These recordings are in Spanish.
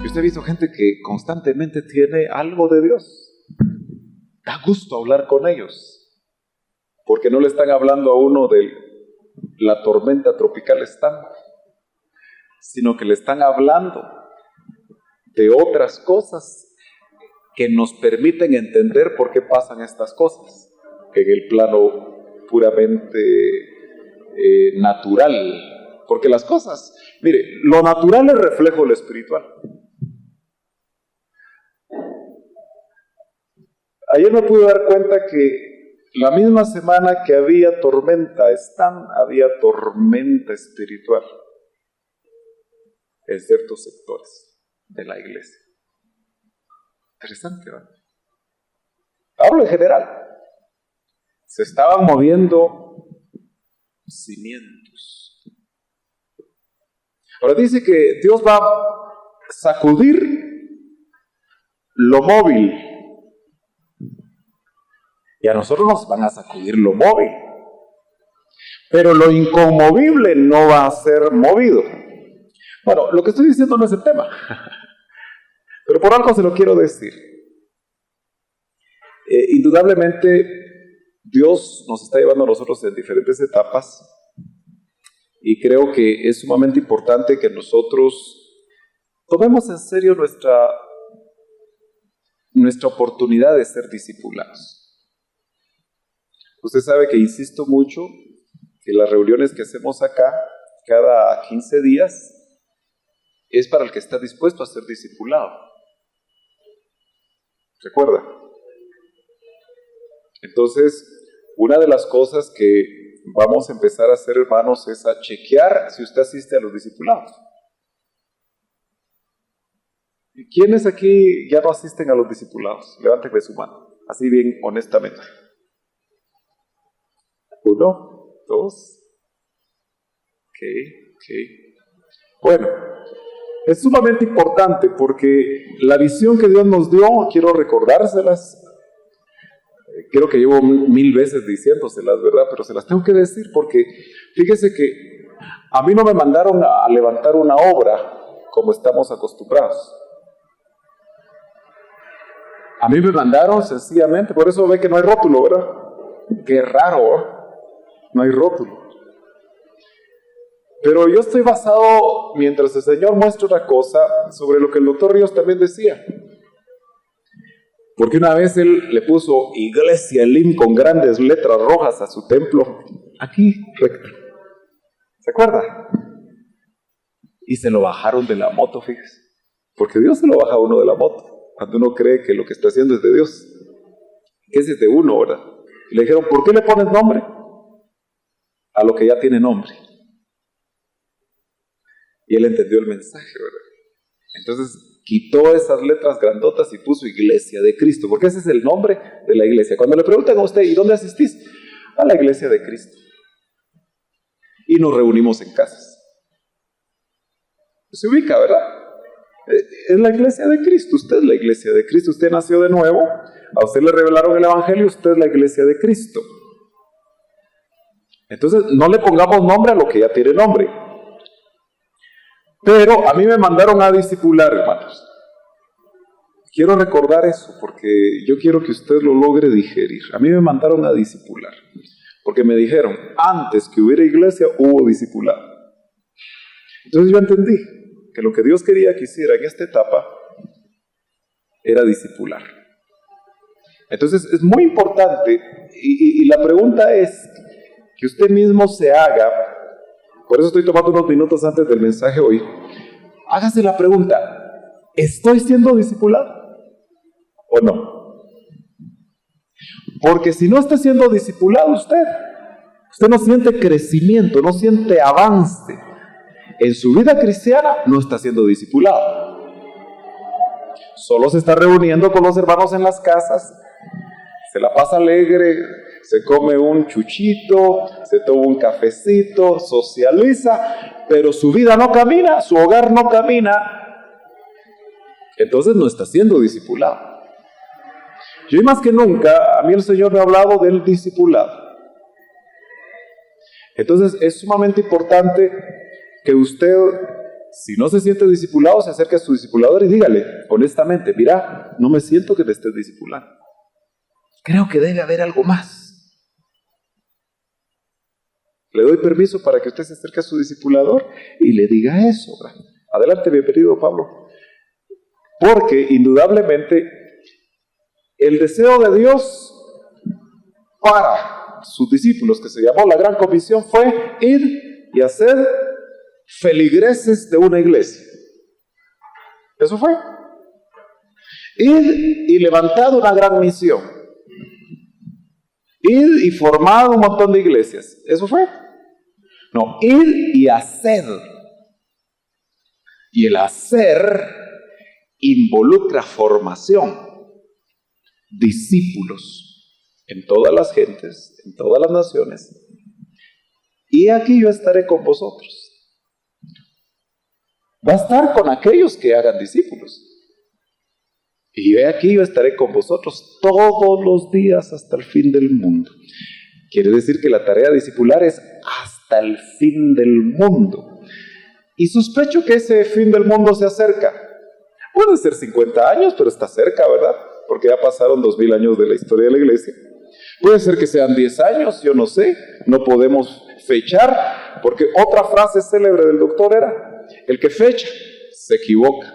Y usted ha visto gente que constantemente tiene algo de Dios. Da gusto hablar con ellos, porque no le están hablando a uno de la tormenta tropical Stan, sino que le están hablando de otras cosas que nos permiten entender por qué pasan estas cosas en el plano puramente natural. Porque las cosas, mire, lo natural es reflejo de lo espiritual. Ayer me pude dar cuenta que la misma semana que había tormenta había tormenta espiritual en ciertos sectores de la iglesia. Interesante, ¿verdad? Hablo en general. Se estaban moviendo cimientos. Ahora dice que Dios va a sacudir lo móvil. Y a nosotros nos van a sacudir lo móvil. Pero lo inconmovible no va a ser movido. Bueno, lo que estoy diciendo no es el tema. Pero por algo se lo quiero decir. Indudablemente, Dios nos está llevando a nosotros en diferentes etapas. Y creo que es sumamente importante que nosotros tomemos en serio nuestra oportunidad de ser discipulados. Usted sabe que insisto mucho que las reuniones que hacemos acá, cada 15 días, es para el que está dispuesto a ser discipulado. ¿Recuerda? Entonces, una de las cosas que vamos a empezar a hacer, hermanos, es a chequear si usted asiste a los discipulados. ¿Y quiénes aquí ya no asisten a los discipulados? Levántenme su mano, así bien honestamente. 1, 2. Ok. Bueno, es sumamente importante porque la visión que Dios nos dio, quiero recordárselas. Creo que llevo 1000 veces diciéndoselas, ¿verdad? Pero se las tengo que decir porque fíjese que a mí no me mandaron a levantar una obra como estamos acostumbrados. A mí me mandaron sencillamente, por eso ve que no hay rótulo, ¿verdad? Qué raro, ¿eh? No hay rótulo. Pero yo estoy basado, mientras el Señor muestra una cosa, sobre lo que el doctor Ríos también decía. Porque una vez él le puso Iglesia Elim con grandes letras rojas a su templo, aquí, recto. ¿Se acuerda? Y se lo bajaron de la moto, fíjese. Porque Dios se lo baja a uno de la moto, cuando uno cree que lo que está haciendo es de Dios. Que ese es de uno, ¿verdad? Y le dijeron, ¿por qué le pones nombre a lo que ya tiene nombre? Y él entendió el mensaje, ¿verdad? Entonces quitó esas letras grandotas y puso Iglesia de Cristo, porque ese es el nombre de la iglesia. Cuando le preguntan a usted, ¿y dónde asistís? A la Iglesia de Cristo. Y nos reunimos en casas. Se ubica, ¿verdad? Es la Iglesia de Cristo, usted es la Iglesia de Cristo, usted nació de nuevo, a usted le revelaron el Evangelio, usted es la Iglesia de Cristo. Entonces no le pongamos nombre a lo que ya tiene nombre. Pero a mí me mandaron a discipular, hermanos. Quiero recordar eso porque yo quiero que usted lo logre digerir. A mí me mandaron a discipular porque me dijeron, antes que hubiera iglesia, hubo discipulado. Entonces yo entendí que lo que Dios quería que hiciera en esta etapa era discipular. Entonces es muy importante y la pregunta es que usted mismo se haga. Por eso estoy tomando unos minutos antes del mensaje hoy. Hágase la pregunta, ¿estoy siendo discipulado o no? Porque si no está siendo discipulado usted no siente crecimiento, no siente avance en su vida cristiana, no está siendo discipulado. Solo se está reuniendo con los hermanos en las casas, se la pasa alegre, se come un chuchito, se toma un cafecito, socializa, pero su vida no camina, su hogar no camina. Entonces no está siendo discipulado. Yo y más que nunca, a mí el Señor me ha hablado del discipulado. Entonces es sumamente importante que usted Si no se siente discipulado, se acerque a su discipulador y dígale, honestamente, mira, no me siento que me estés discipulando. Creo que debe haber algo más. Le doy permiso para que usted se acerque a su discipulador y le diga eso. Adelante, bienvenido, Pablo. Porque indudablemente el deseo de Dios para sus discípulos, que se llamó la Gran Comisión, fue ir y hacer feligreses de una iglesia. Eso fue. Ir y levantar una gran misión. Ir y formar un montón de iglesias. Eso fue. No, ir y hacer. Y el hacer involucra formación. Discípulos en todas las gentes, en todas las naciones. Y aquí yo estaré con vosotros. Va a estar con aquellos que hagan discípulos. Y he aquí yo estaré con vosotros todos los días hasta el fin del mundo. Quiere decir que la tarea discipular es hasta el fin del mundo. Y sospecho que ese fin del mundo se acerca. Puede ser 50 años, pero está cerca, ¿verdad? Porque ya pasaron 2000 años de la historia de la iglesia. Puede ser que sean 10 años, yo no sé. No podemos fechar, porque otra frase célebre del doctor era: el que fecha se equivoca.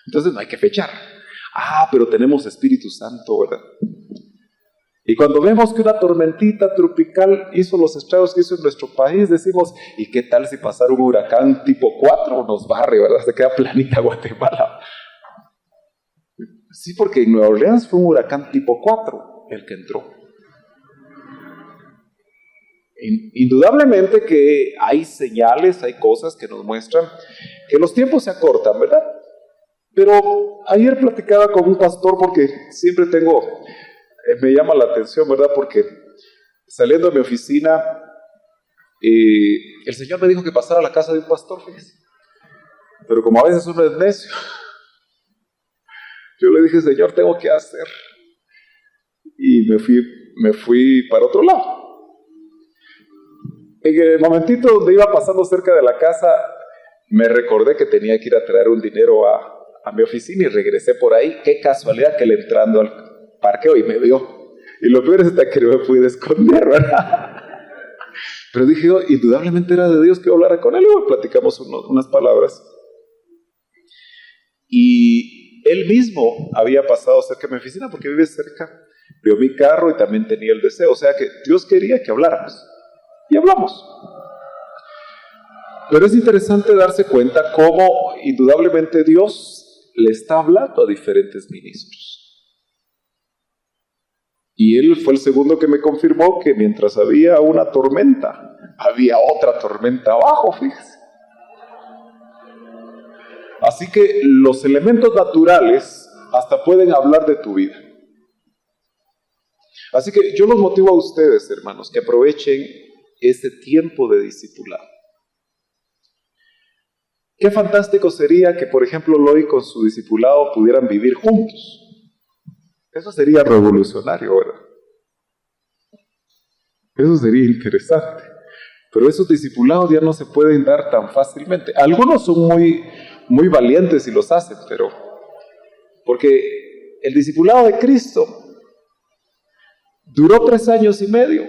Entonces no hay que fechar. Pero tenemos Espíritu Santo, ¿verdad? Y cuando vemos que una tormentita tropical hizo los estragos que hizo en nuestro país, decimos, ¿y qué tal si pasara un huracán tipo 4? Nos barre, ¿verdad? Se queda planita Guatemala. Sí, porque en Nueva Orleans fue un huracán tipo 4 el que entró. Indudablemente que hay señales, hay cosas que nos muestran que los tiempos se acortan, ¿verdad? Pero ayer platicaba con un pastor, porque siempre me llama la atención, ¿verdad? Porque saliendo de mi oficina, el Señor me dijo que pasara a la casa de un pastor, fíjese. Pero como a veces uno es necio, yo le dije, Señor, tengo que hacer. Y me fui para otro lado. En el momentito donde iba pasando cerca de la casa, me recordé que tenía que ir a traer un dinero a mi oficina y regresé por ahí. Qué casualidad que él entrando al parqueo y me vio. Y lo peor es que no me pude esconder, ¿verdad? Pero dije, indudablemente era de Dios que hablara con él. Y platicamos unas palabras. Y él mismo había pasado cerca de mi oficina porque vive cerca. Vio mi carro y también tenía el deseo. O sea que Dios quería que habláramos. Y hablamos. Pero es interesante darse cuenta cómo indudablemente Dios le está hablando a diferentes ministros. Y él fue el segundo que me confirmó que mientras había una tormenta, había otra tormenta abajo, fíjese. Así que los elementos naturales hasta pueden hablar de tu vida. Así que yo los motivo a ustedes, hermanos, que aprovechen este tiempo de discipulado. Qué fantástico sería que, por ejemplo, Loy con su discipulado pudieran vivir juntos. Eso sería revolucionario, ¿verdad? Eso sería interesante. Pero esos discipulados ya no se pueden dar tan fácilmente. Algunos son muy valientes y los hacen, pero porque el discipulado de Cristo duró 3 años y medio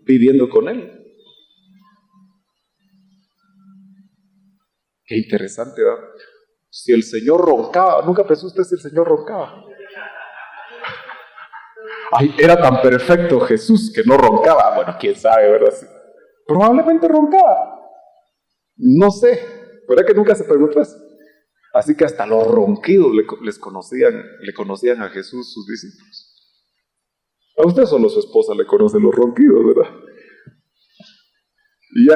viviendo con Él. Qué interesante, ¿verdad? Si el Señor roncaba, ¿nunca pensó usted si el Señor roncaba? Ay, era tan perfecto Jesús que no roncaba. Bueno, quién sabe, ¿verdad? Sí. Probablemente roncaba. No sé, ¿verdad que nunca se preguntó eso? Así que hasta los ronquidos le conocían a Jesús sus discípulos. A usted solo su esposa le conoce los ronquidos, ¿verdad?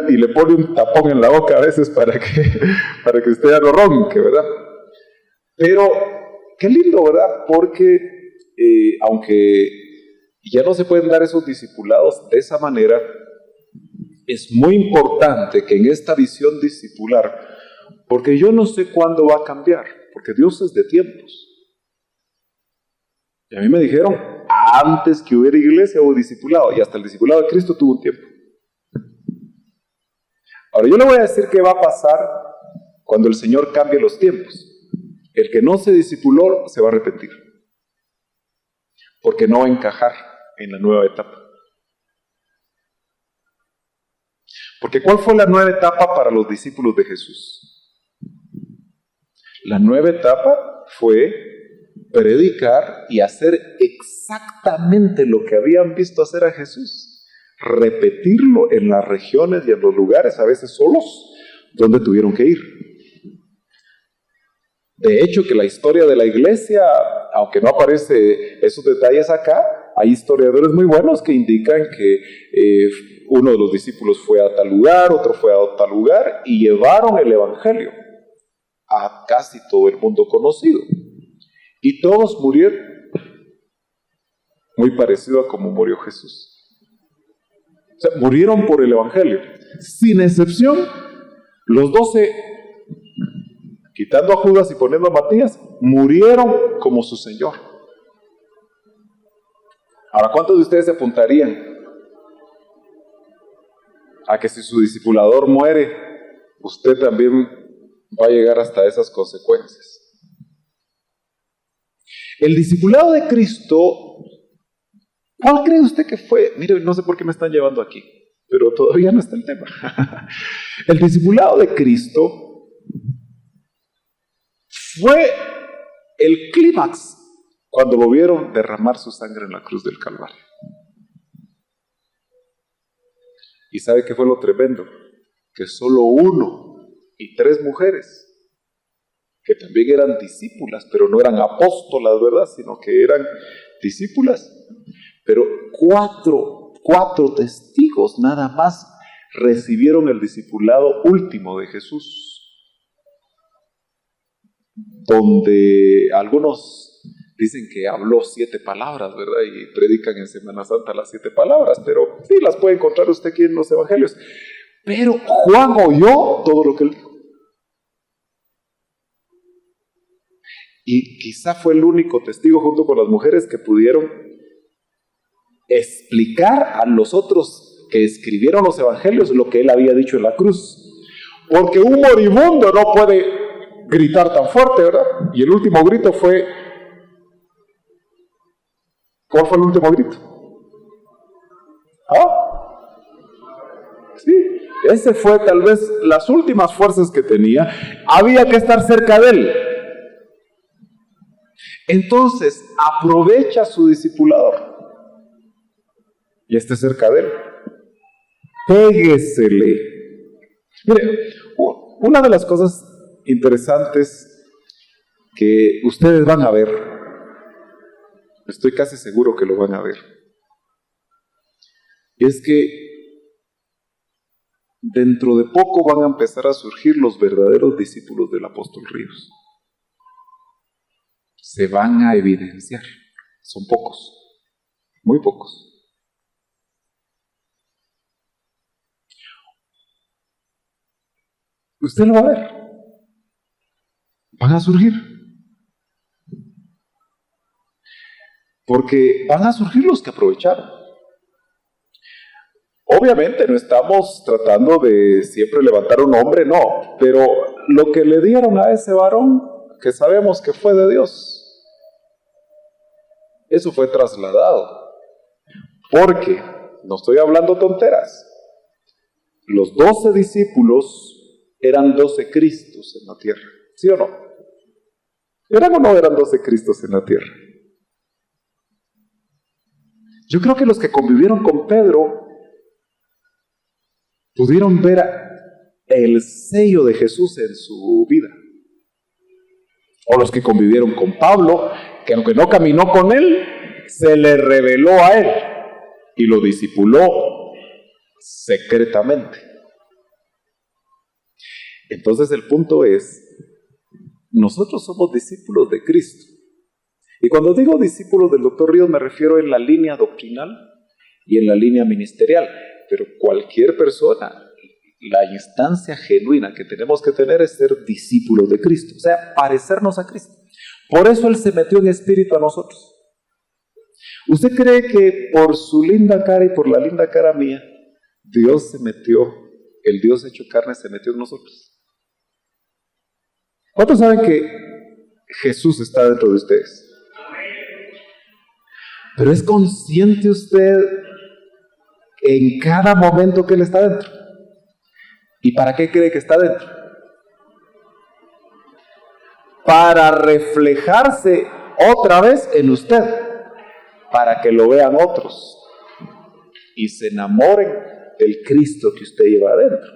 Y le pone un tapón en la boca a veces para que usted ya no ronque, ¿verdad? Pero qué lindo, ¿verdad? Porque aunque ya no se pueden dar esos discipulados de esa manera, es muy importante que en esta visión discipular, porque yo no sé cuándo va a cambiar, porque Dios es de tiempos. Y a mí me dijeron, antes que hubiera iglesia hubo discipulado, y hasta el discipulado de Cristo tuvo un tiempo. Ahora, yo le voy a decir qué va a pasar cuando el Señor cambie los tiempos. El que no se discipuló se va a arrepentir, porque no va a encajar en la nueva etapa. Porque ¿cuál fue la nueva etapa para los discípulos de Jesús? La nueva etapa fue predicar y hacer exactamente lo que habían visto hacer a Jesús. Repetirlo en las regiones y en los lugares, a veces solos, donde tuvieron que ir. De hecho, que la historia de la iglesia, aunque no aparece esos detalles acá, hay historiadores muy buenos que indican que uno de los discípulos fue a tal lugar, otro fue a tal lugar, y llevaron el evangelio a casi todo el mundo conocido. Y todos murieron muy parecido a como murió Jesús. O sea, murieron por el evangelio. Sin excepción, los 12, quitando a Judas y poniendo a Matías, murieron como su Señor. Ahora, ¿cuántos de ustedes se apuntarían a que si su discipulador muere, usted también va a llegar hasta esas consecuencias? El discipulado de Cristo, ¿cuál cree usted que fue? Mire, no sé por qué me están llevando aquí, pero todavía no está el tema. El discipulado de Cristo fue el clímax cuando lo vieron derramar su sangre en la cruz del Calvario. ¿Y sabe qué fue lo tremendo? Que solo 1 y 3 mujeres, que también eran discípulas, pero no eran apóstolas, ¿verdad? Sino que eran discípulas. Pero 4 testigos nada más recibieron el discipulado último de Jesús. Donde algunos dicen que habló 7 palabras, ¿verdad? Y predican en Semana Santa las 7 palabras, pero sí las puede encontrar usted aquí en los evangelios. Pero Juan oyó todo lo que él dijo. Y quizá fue el único testigo junto con las mujeres que pudieron explicar a los otros que escribieron los evangelios lo que él había dicho en la cruz. Porque un moribundo no puede gritar tan fuerte, ¿verdad? Y el último grito fue... ¿Cuál fue el último grito? ¿Ah? Sí, ese fue tal vez las últimas fuerzas que tenía. Había que estar cerca de él. Entonces, aprovecha a su discipulador y esté cerca de él. Péguesele. Mire, una de las cosas interesantes que ustedes van a ver, estoy casi seguro que lo van a ver, es que dentro de poco van a empezar a surgir los verdaderos discípulos del apóstol Ríos. Se van a evidenciar. Son pocos, muy pocos. Usted lo va a ver. Van a surgir. Porque van a surgir los que aprovecharon. Obviamente no estamos tratando de siempre levantar un hombre, no. Pero lo que le dieron a ese varón, que sabemos que fue de Dios, eso fue trasladado. Porque, no estoy hablando tonteras, los 12 discípulos eran 12 Cristos en la tierra, ¿sí o no? ¿Eran o no eran 12 Cristos en la tierra? Yo creo que los que convivieron con Pedro pudieron ver el sello de Jesús en su vida. O los que convivieron con Pablo, que aunque no caminó con él, se le reveló a él y lo discipuló secretamente. Entonces el punto es, nosotros somos discípulos de Cristo. Y cuando digo discípulos del Dr. Ríos me refiero en la línea doctrinal y en la línea ministerial. Pero cualquier persona, la instancia genuina que tenemos que tener es ser discípulos de Cristo. O sea, parecernos a Cristo. Por eso Él se metió en espíritu a nosotros. ¿Usted cree que por su linda cara y por la linda cara mía, Dios se metió el Dios hecho carne se metió en nosotros. ¿Cuántos saben que Jesús está dentro de ustedes? Pero ¿es consciente usted en cada momento que Él está dentro? ¿Y para qué cree que está dentro? Para reflejarse otra vez en usted, para que lo vean otros y se enamoren del Cristo que usted lleva adentro.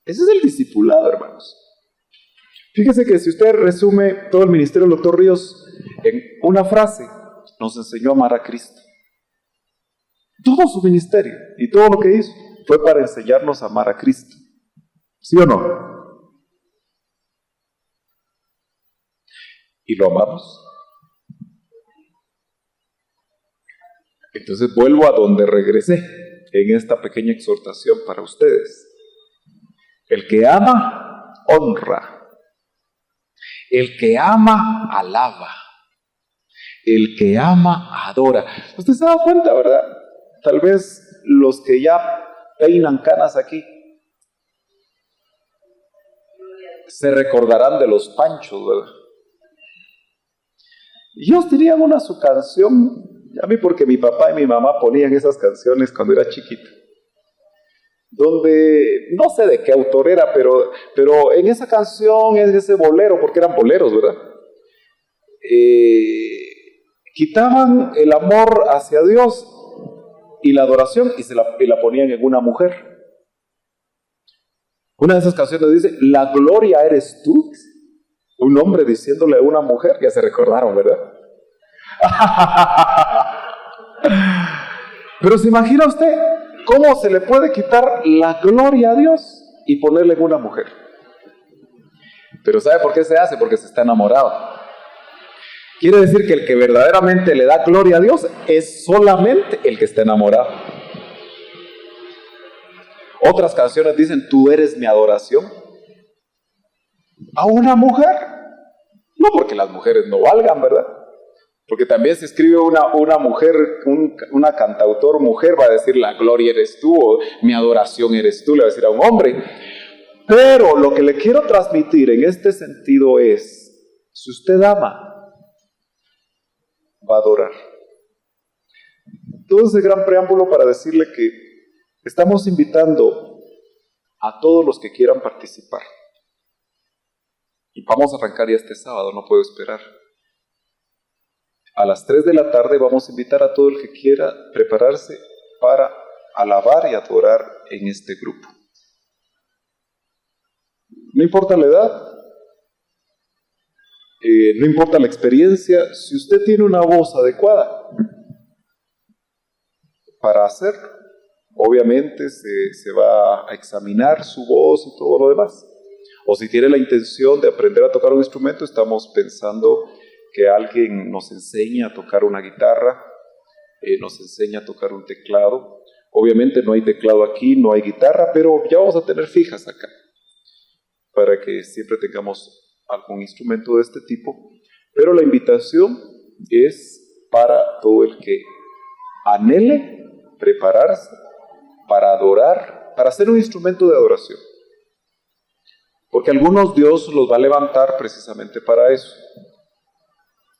Ese es el discipulado, hermanos. Fíjese que si usted resume todo el ministerio del Dr. Ríos en una frase, nos enseñó a amar a Cristo. Todo su ministerio y todo lo que hizo fue para enseñarnos a amar a Cristo. ¿Sí o no? ¿Y lo amamos? Entonces vuelvo a donde regresé en esta pequeña exhortación para ustedes. El que ama, honra. El que ama, alaba. El que ama, adora. Usted se da cuenta, ¿verdad? Tal vez los que ya peinan canas aquí se recordarán de los Panchos, ¿verdad? Y ellos tenían su canción, a mí porque mi papá y mi mamá ponían esas canciones cuando era chiquito, donde no sé de qué autor era, pero en esa canción, en ese bolero, porque eran boleros, ¿verdad? Quitaban el amor hacia Dios y la adoración y la ponían en una mujer. Una de esas canciones dice, la gloria eres tú. Un hombre diciéndole a una mujer, ya se recordaron, ¿verdad? Pero se imagina usted cómo se le puede quitar la gloria a Dios y ponerle en una mujer. Pero ¿sabe por qué se hace? Porque se está enamorado. Quiere decir que el que verdaderamente le da gloria a Dios es solamente el que está enamorado. Otras canciones dicen, tú eres mi adoración. A una mujer. No porque las mujeres no valgan, ¿verdad? Porque también si escribe una mujer, una cantautor mujer, va a decir, la gloria eres tú, o mi adoración eres tú, le va a decir a un hombre. Pero lo que le quiero transmitir en este sentido es, si usted ama, va a adorar. Todo ese gran preámbulo para decirle que estamos invitando a todos los que quieran participar. Y vamos a arrancar ya este sábado, no puedo esperar. A las 3 de la tarde vamos a invitar a todo el que quiera prepararse para alabar y adorar en este grupo. No importa la edad, no importa la experiencia, si usted tiene una voz adecuada para hacerlo, obviamente se va a examinar su voz y todo lo demás. O si tiene la intención de aprender a tocar un instrumento, estamos pensando que alguien nos enseñe a tocar una guitarra, nos enseñe a tocar un teclado. Obviamente no hay teclado aquí, no hay guitarra, pero ya vamos a tener fijas acá, para que siempre tengamos algún instrumento de este tipo. Pero la invitación es para todo el que anhele prepararse para adorar, para hacer un instrumento de adoración. Porque algunos Dios los va a levantar precisamente para eso.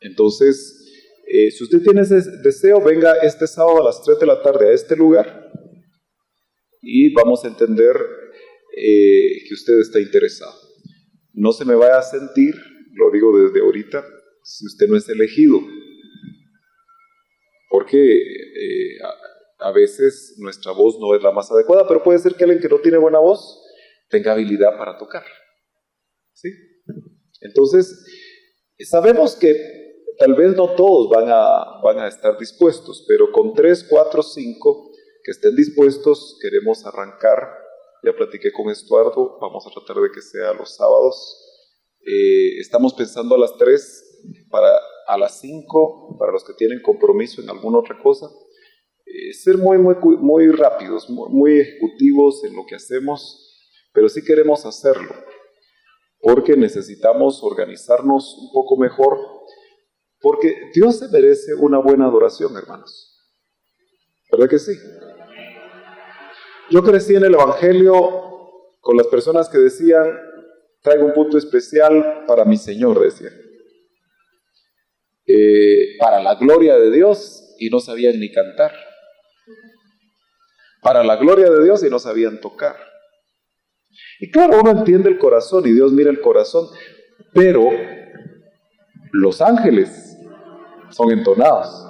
Entonces, si usted tiene ese deseo, venga este sábado a las 3 de la tarde a este lugar y vamos a entender que usted está interesado. No se me vaya a sentir, lo digo desde ahorita, si usted no es elegido. Porque a veces nuestra voz no es la más adecuada, pero puede ser que alguien que no tiene buena voz tenga habilidad para tocar. ¿Sí? Entonces, sabemos que tal vez no todos van a estar dispuestos, pero con 3, 4, 5 que estén dispuestos, queremos arrancar. Ya platiqué con Estuardo, vamos a tratar de que sea los sábados. Estamos pensando a las 3, a las 5, para los que tienen compromiso en alguna otra cosa. Ser muy rápidos, muy ejecutivos en lo que hacemos, pero sí queremos hacerlo, porque necesitamos organizarnos un poco mejor, porque Dios se merece una buena adoración, hermanos. ¿Verdad que sí? Yo crecí en el Evangelio con las personas que decían, traigo un punto especial para mi Señor, decían. Para la gloria de Dios, y no sabían ni cantar. Para la gloria de Dios y no sabían tocar. Y claro, uno entiende el corazón y Dios mira el corazón, pero los ángeles son entonados.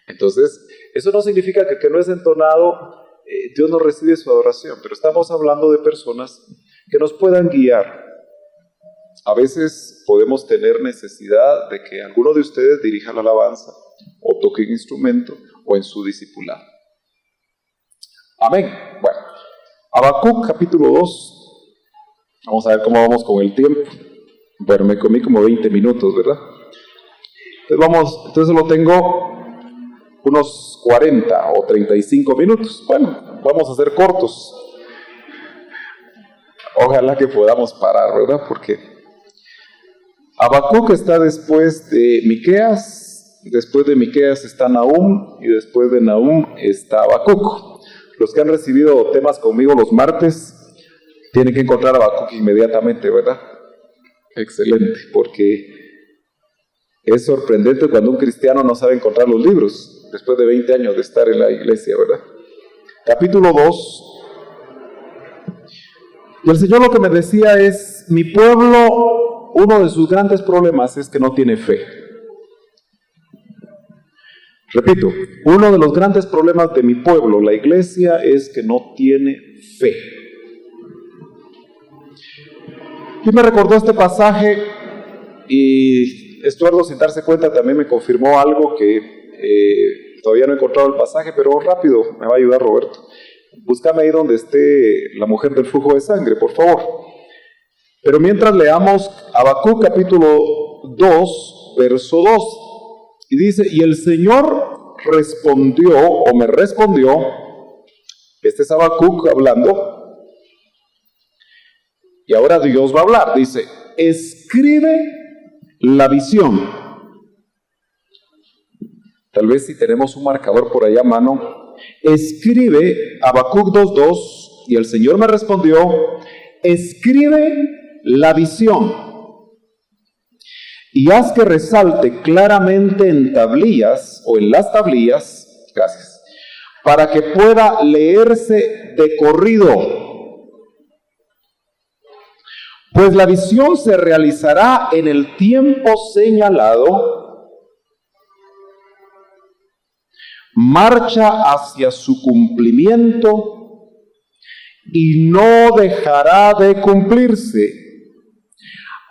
Entonces, eso no significa que no es entonado, Dios no recibe su adoración, pero estamos hablando de personas que nos puedan guiar. A veces podemos tener necesidad de que alguno de ustedes dirija la alabanza, o toque un instrumento, o en su discipulado. Amén. Bueno, Habacuc capítulo 2. Vamos a ver cómo vamos con el tiempo. Bueno, me comí como 20 minutos, ¿verdad? Entonces lo tengo unos 40 o 35 minutos. Bueno, vamos a ser cortos. Ojalá que podamos parar, ¿verdad? Porque Habacuc está después de Miqueas, después de Miqueas está Nahum, y después de Nahum está Habacuc. Los que han recibido temas conmigo los martes, tienen que encontrar a Habacuc inmediatamente, ¿verdad? Excelente, porque es sorprendente cuando un cristiano no sabe encontrar los libros, después de 20 años de estar en la iglesia, ¿verdad? Capítulo 2. Y el Señor lo que me decía es, mi pueblo, uno de sus grandes problemas es que no tiene fe. Repito, uno de los grandes problemas de mi pueblo, la iglesia, es que no tiene fe. Y me recordó este pasaje, y Estuardo, sin darse cuenta, también me confirmó algo que todavía no he encontrado el pasaje, pero rápido me va a ayudar Roberto. Búscame ahí donde esté la mujer del flujo de sangre, por favor. Pero mientras leamos Habacuc capítulo 2, verso 2. Y dice, y el Señor respondió, o me respondió, este es Habacuc hablando, y ahora Dios va a hablar, dice, escribe la visión. Tal vez si tenemos un marcador por allá a mano, escribe Habacuc 2:2, y el Señor me respondió, escribe la visión. Y haz que resalte claramente en tablillas, o en las tablillas, gracias, para que pueda leerse de corrido. Pues la visión se realizará en el tiempo señalado, marcha hacia su cumplimiento y no dejará de cumplirse.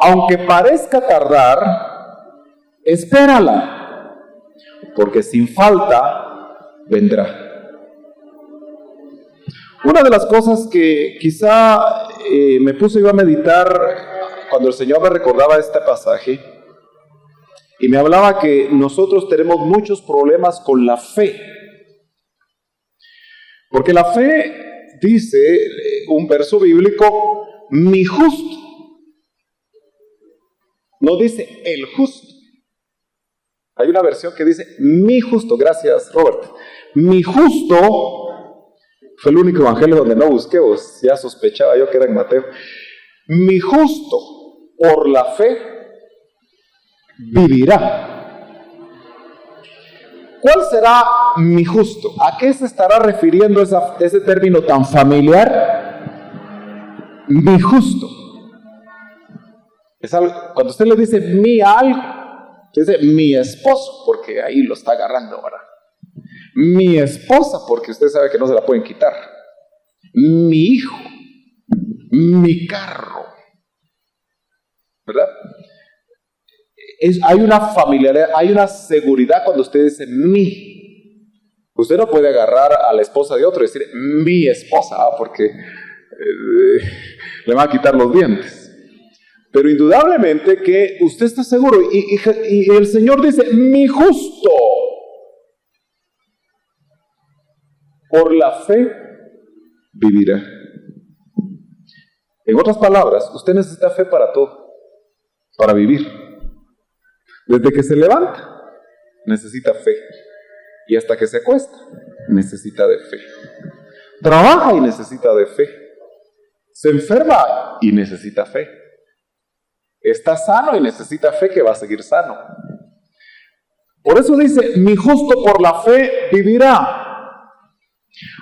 Aunque parezca tardar, espérala, porque sin falta vendrá. Una de las cosas que quizá me puse yo a meditar cuando el Señor me recordaba este pasaje, y me hablaba que nosotros tenemos muchos problemas con la fe. Porque la fe, dice un verso bíblico, mi justo. No dice el justo. Hay una versión que dice mi justo. Gracias, Robert. Mi justo fue el único evangelio donde no busqué, vos ya sospechaba yo que era en Mateo. Mi justo por la fe vivirá. ¿Cuál será mi justo? ¿A qué se estará refiriendo ese término tan familiar? Mi justo. Es algo, cuando usted le dice mi algo, usted dice mi esposo, porque ahí lo está agarrando ahora. Mi esposa, porque usted sabe que no se la pueden quitar. Mi hijo, mi carro, ¿verdad? Hay una familiaridad, hay una seguridad cuando usted dice mi. Usted no puede agarrar a la esposa de otro y decir mi esposa, porque le va a quitar los dientes. Pero indudablemente que usted está seguro, y el Señor dice, mi justo, por la fe vivirá. En otras palabras, usted necesita fe para todo, para vivir. Desde que se levanta, necesita fe, y hasta que se acuesta, necesita de fe. Trabaja y necesita de fe. Se enferma y necesita fe. Está sano y necesita fe que va a seguir sano. Por eso dice, mi justo por la fe vivirá.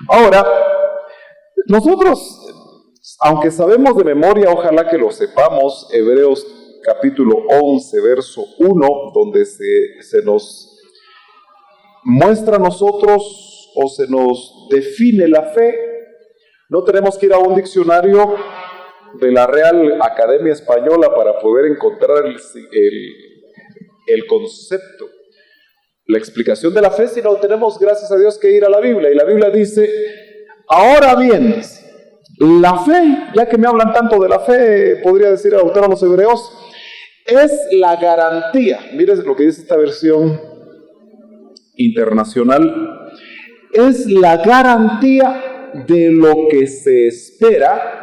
Ahora, nosotros, aunque sabemos de memoria, ojalá que lo sepamos, Hebreos capítulo 11, verso 1, donde se nos muestra a nosotros o se nos define la fe. No tenemos que ir a un diccionario de la Real Academia Española para poder encontrar el concepto, la explicación de la fe, sino tenemos, gracias a Dios, que ir a la Biblia. Y la Biblia dice, ahora bien, la fe, ya que me hablan tanto de la fe, podría decir el autor a los Hebreos, es la garantía. Miren lo que dice esta versión internacional. Es la garantía de lo que se espera.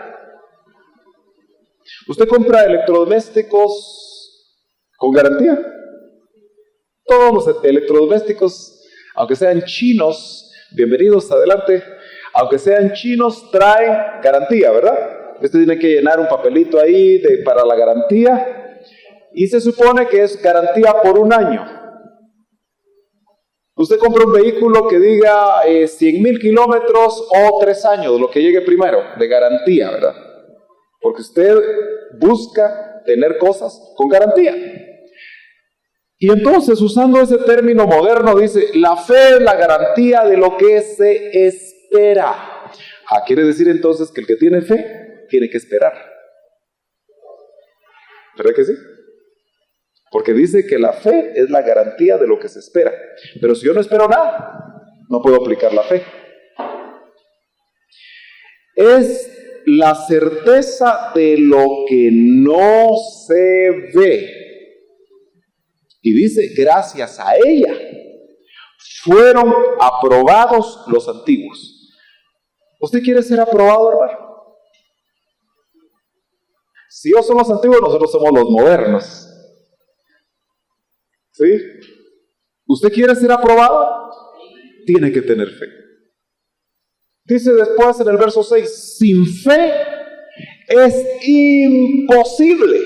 ¿Usted compra electrodomésticos con garantía? Todos los electrodomésticos, aunque sean chinos, bienvenidos, adelante, aunque sean chinos, traen garantía, ¿verdad? Usted tiene que llenar un papelito ahí para la garantía, y se supone que es garantía por 1 año. Usted compra un vehículo que diga 100,000 kilómetros o 3 años, lo que llegue primero, de garantía, ¿verdad? Porque usted busca tener cosas con garantía. Y entonces, usando ese término moderno, dice, la fe es la garantía de lo que se espera. Quiere decir entonces que el que tiene fe, tiene que esperar. ¿Verdad que sí? Porque dice que la fe es la garantía de lo que se espera. Pero si yo no espero nada, no puedo aplicar la fe. Es la certeza de lo que no se ve. Y dice, gracias a ella fueron aprobados los antiguos. ¿Usted quiere ser aprobado, hermano? Si ellos son los antiguos, nosotros somos los modernos. ¿Sí? ¿Usted quiere ser aprobado? Tiene que tener fe. Dice después en el verso 6, sin fe es imposible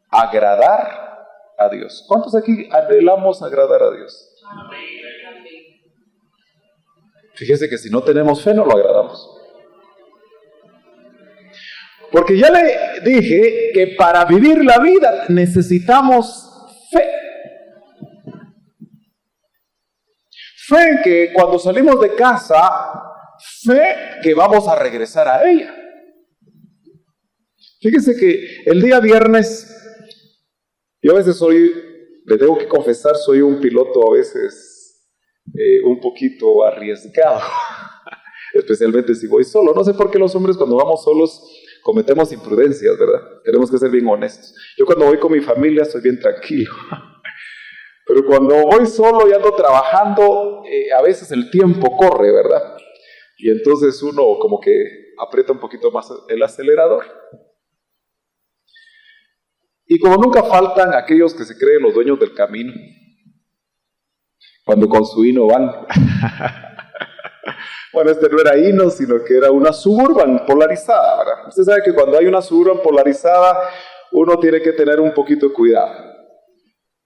agradar a Dios. ¿Cuántos aquí anhelamos agradar a Dios? Fíjese que si no tenemos fe no lo agradamos. Porque ya le dije que para vivir la vida necesitamos fe. Fe en que cuando salimos de casa, fe que vamos a regresar a ella. Fíjese que el día viernes, yo a veces le tengo que confesar, soy un piloto a veces un poquito arriesgado, especialmente si voy solo. No sé por qué los hombres cuando vamos solos cometemos imprudencias, ¿verdad? Tenemos que ser bien honestos. Yo cuando voy con mi familia soy bien tranquilo. Pero cuando voy solo y ando trabajando, a veces el tiempo corre, ¿verdad? Y entonces uno como que aprieta un poquito más el acelerador. Y como nunca faltan aquellos que se creen los dueños del camino, cuando con su hino van. Bueno, no era hino, sino que era una Suburban polarizada, ¿verdad? Usted sabe que cuando hay una Suburban polarizada, uno tiene que tener un poquito de cuidado.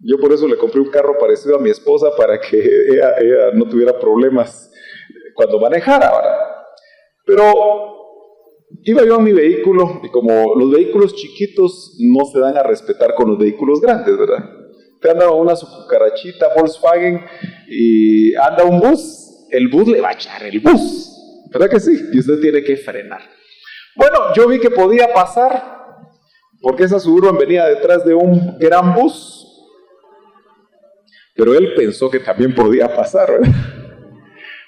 Yo por eso le compré un carro parecido a mi esposa para que ella no tuviera problemas cuando manejara, ¿verdad? Pero iba yo en mi vehículo y como los vehículos chiquitos no se dan a respetar con los vehículos grandes, ¿verdad? Te anda una su cucarachita Volkswagen y anda un bus, el bus le va a echar el bus, ¿verdad que sí? Y usted tiene que frenar. Bueno, yo vi que podía pasar porque esa Suburban venía detrás de un gran bus. Pero él pensó que también podía pasar, ¿verdad?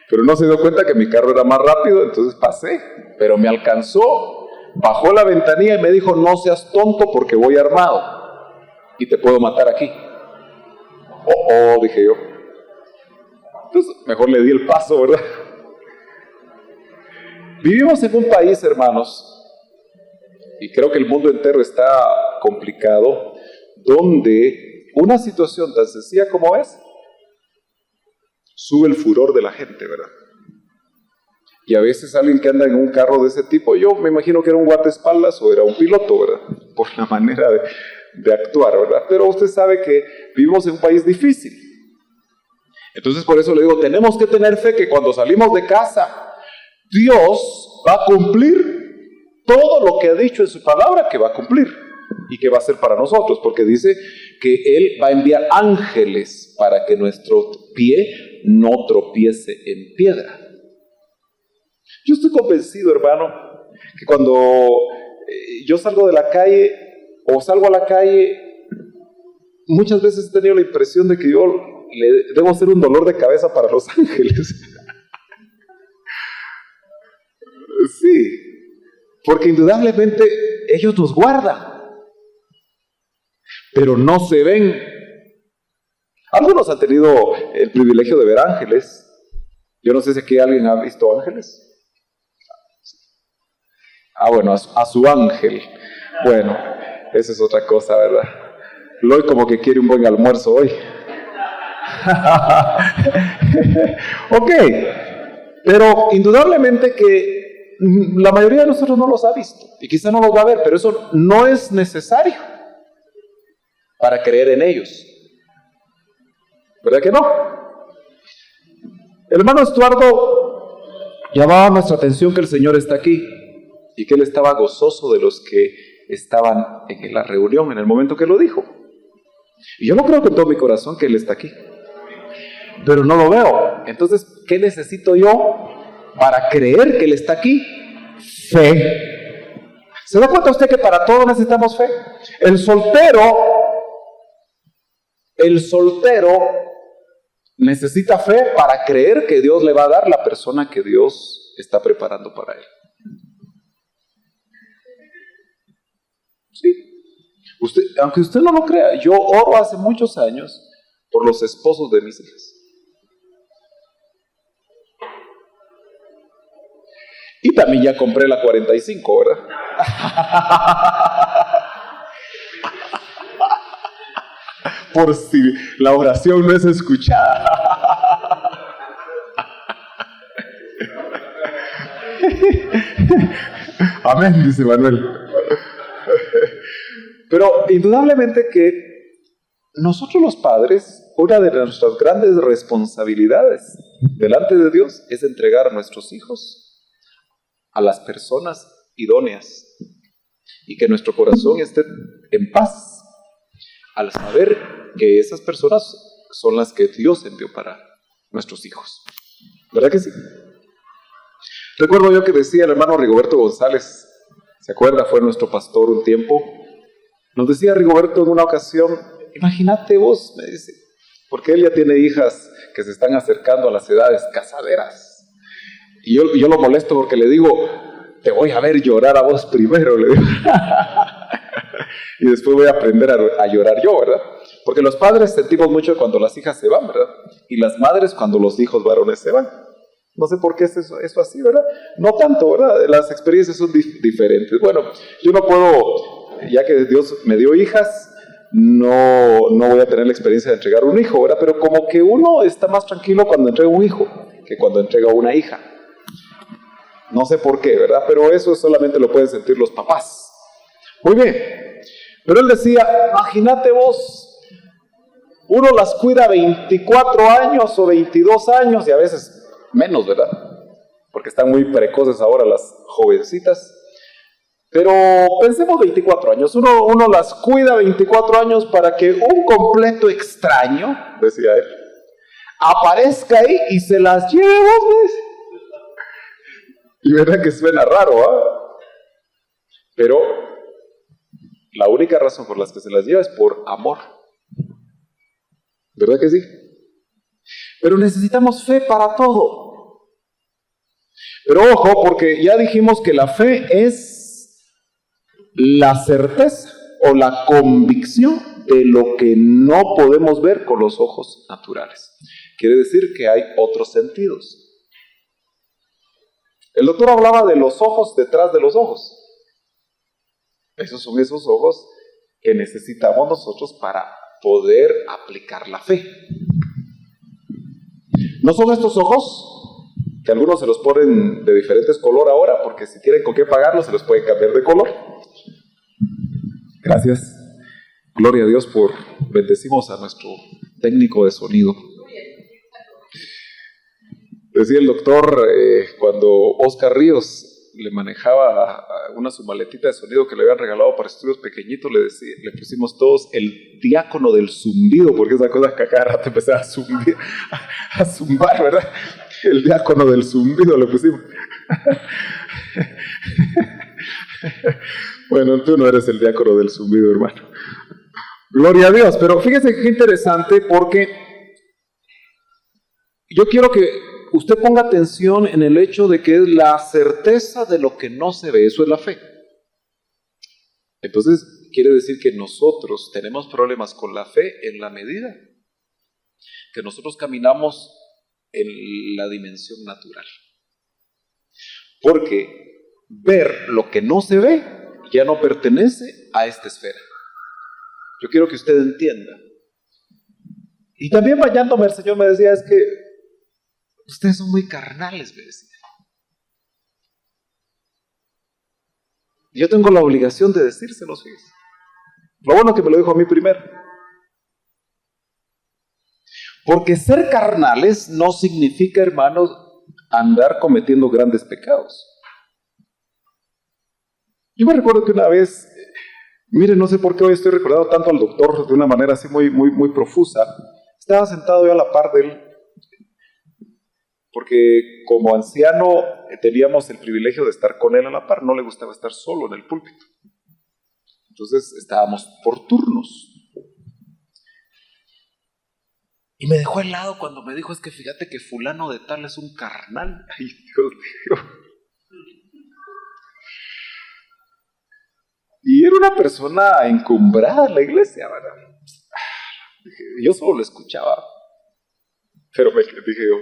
Pero no se dio cuenta que mi carro era más rápido, entonces pasé. Pero me alcanzó, bajó la ventanilla y me dijo, no seas tonto porque voy armado y te puedo matar aquí. Dije yo. Entonces mejor le di el paso, ¿verdad? Vivimos en un país, hermanos, y creo que el mundo entero está complicado, donde una situación tan sencilla como es, sube el furor de la gente, ¿verdad? Y a veces alguien que anda en un carro de ese tipo, yo me imagino que era un guardaespaldas o era un piloto, ¿verdad? Por la manera de actuar, ¿verdad? Pero usted sabe que vivimos en un país difícil. Entonces por eso le digo, tenemos que tener fe que cuando salimos de casa, Dios va a cumplir todo lo que ha dicho en su palabra que va a cumplir y que va a ser para nosotros, porque dice que Él va a enviar ángeles para que nuestro pie no tropiece en piedra. Yo estoy convencido, hermano, que cuando yo salgo de la calle o salgo a la calle, muchas veces he tenido la impresión de que yo debo ser un dolor de cabeza para los ángeles. Sí, porque indudablemente ellos nos guardan, pero no se ven. Algunos han tenido el privilegio de ver ángeles. Yo no sé si aquí alguien ha visto ángeles. Bueno, a su ángel. Bueno, esa es otra cosa, ¿verdad? Lloyd como que quiere un buen almuerzo hoy. Ok, pero indudablemente que la mayoría de nosotros no los ha visto y quizá no los va a ver, pero eso no es necesario para creer en ellos. ¿Verdad que no? El hermano Estuardo llamaba nuestra atención que el Señor está aquí y que Él estaba gozoso de los que estaban en la reunión en el momento que lo dijo. Y yo lo creo con todo mi corazón que Él está aquí, pero no lo veo. Entonces, ¿qué necesito yo para creer que Él está aquí? Fe. ¿Se da cuenta usted que para todo necesitamos fe? El soltero necesita fe para creer que Dios le va a dar la persona que Dios está preparando para él. Sí. Aunque usted no lo crea, yo oro hace muchos años por los esposos de mis hijas. Y también ya compré la 45, ¿verdad? Por si la oración no es escuchada. Amén, dice Manuel. Pero indudablemente que nosotros los padres, una de nuestras grandes responsabilidades delante de Dios es entregar a nuestros hijos a las personas idóneas y que nuestro corazón esté en paz al saber que esas personas son las que Dios envió para nuestros hijos. ¿Verdad que sí? Recuerdo yo que decía el hermano Rigoberto González, ¿se acuerda? Fue nuestro pastor un tiempo. Nos decía Rigoberto en una ocasión, imagínate vos, me dice, porque él ya tiene hijas que se están acercando a las edades casaderas. Y yo lo molesto porque le digo, te voy a ver llorar a vos primero, le digo. Y después voy a aprender a llorar yo, ¿verdad? Porque los padres sentimos mucho cuando las hijas se van, ¿verdad? Y las madres cuando los hijos varones se van. No sé por qué es eso así, ¿verdad? No tanto, ¿verdad? Las experiencias son diferentes. Bueno, yo no puedo, ya que Dios me dio hijas, no voy a tener la experiencia de entregar un hijo, ¿verdad? Pero como que uno está más tranquilo cuando entrega un hijo que cuando entrega una hija. No sé por qué, ¿verdad? Pero eso solamente lo pueden sentir los papás. Muy bien. Pero él decía, imagínate vos, uno las cuida 24 años o 22 años y a veces menos, ¿verdad? Porque están muy precoces ahora las jovencitas. Pero pensemos 24 años. Uno las cuida 24 años para que un completo extraño, decía él, aparezca ahí y se las lleve dos veces. Y verdad que suena raro, ¿ah? Pero la única razón por la que se las lleva es por amor. ¿Verdad que sí? Pero necesitamos fe para todo. Pero ojo, porque ya dijimos que la fe es la certeza o la convicción de lo que no podemos ver con los ojos naturales. Quiere decir que hay otros sentidos. El doctor hablaba de los ojos detrás de los ojos. Esos son esos ojos que necesitamos nosotros para poder aplicar la fe. ¿No son estos ojos? Que algunos se los ponen de diferentes color ahora, porque si tienen con qué pagarlos, se los pueden cambiar de color. Gracias. Gloria a Dios por bendecimos a nuestro técnico de sonido. Decía el doctor, cuando Oscar Ríos le manejaba su maletita de sonido que le habían regalado para estudios pequeñitos, le pusimos todos el diácono del zumbido, porque esa cosa que a cada rato empezaba a zumbar, ¿verdad? El diácono del zumbido le pusimos. Bueno, tú no eres el diácono del zumbido, hermano. Gloria a Dios, pero fíjese qué interesante, porque yo quiero que usted ponga atención en el hecho de que es la certeza de lo que no se ve, eso es la fe. Entonces, quiere decir que nosotros tenemos problemas con la fe en la medida que nosotros caminamos en la dimensión natural. Porque ver lo que no se ve ya no pertenece a esta esfera. Yo quiero que usted entienda. Y también bañándome, el Señor me decía, es que ustedes son muy carnales, me decía. Yo tengo la obligación de decírselos, fíjense. Lo bueno que me lo dijo a mí primero. Porque ser carnales no significa, hermanos, andar cometiendo grandes pecados. Yo me recuerdo que una vez, mire, no sé por qué hoy estoy recordando tanto al doctor de una manera así muy profusa. Estaba sentado yo a la par de él, porque como anciano teníamos el privilegio de estar con él a la par, no le gustaba estar solo en el púlpito. Entonces estábamos por turnos. Y me dejó helado cuando me dijo, es que fíjate que fulano de tal es un carnal. Ay, Dios mío. Y era una persona encumbrada en la iglesia, ¿verdad? Yo solo lo escuchaba. Pero me dije yo,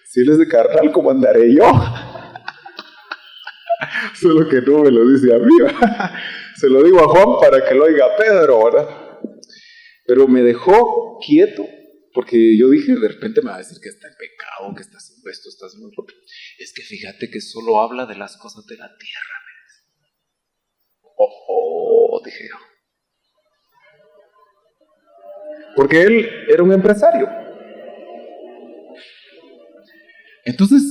si él es de carnal, ¿cómo andaré yo? Solo que no me lo dice a mí, ¿verdad? Se lo digo a Juan para que lo oiga Pedro, ¿verdad? Pero me dejó quieto, porque yo dije, de repente me va a decir que está en pecado, que está haciendo esto, está haciendo lo otro. Es que fíjate que solo habla de las cosas de la tierra. Dije yo. Porque él era un empresario. Entonces,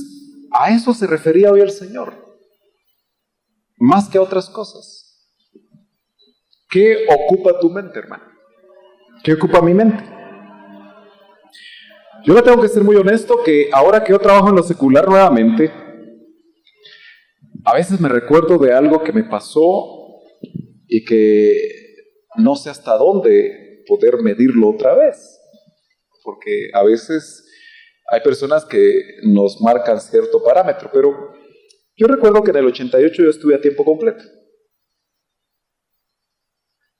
a eso se refería hoy el Señor. Más que a otras cosas. ¿Qué ocupa tu mente, hermano? ¿Qué ocupa mi mente? Yo le tengo que ser muy honesto que ahora que yo trabajo en lo secular nuevamente, a veces me recuerdo de algo que me pasó y que no sé hasta dónde poder medirlo otra vez, porque a veces hay personas que nos marcan cierto parámetro, pero yo recuerdo que en el 88 yo estuve a tiempo completo,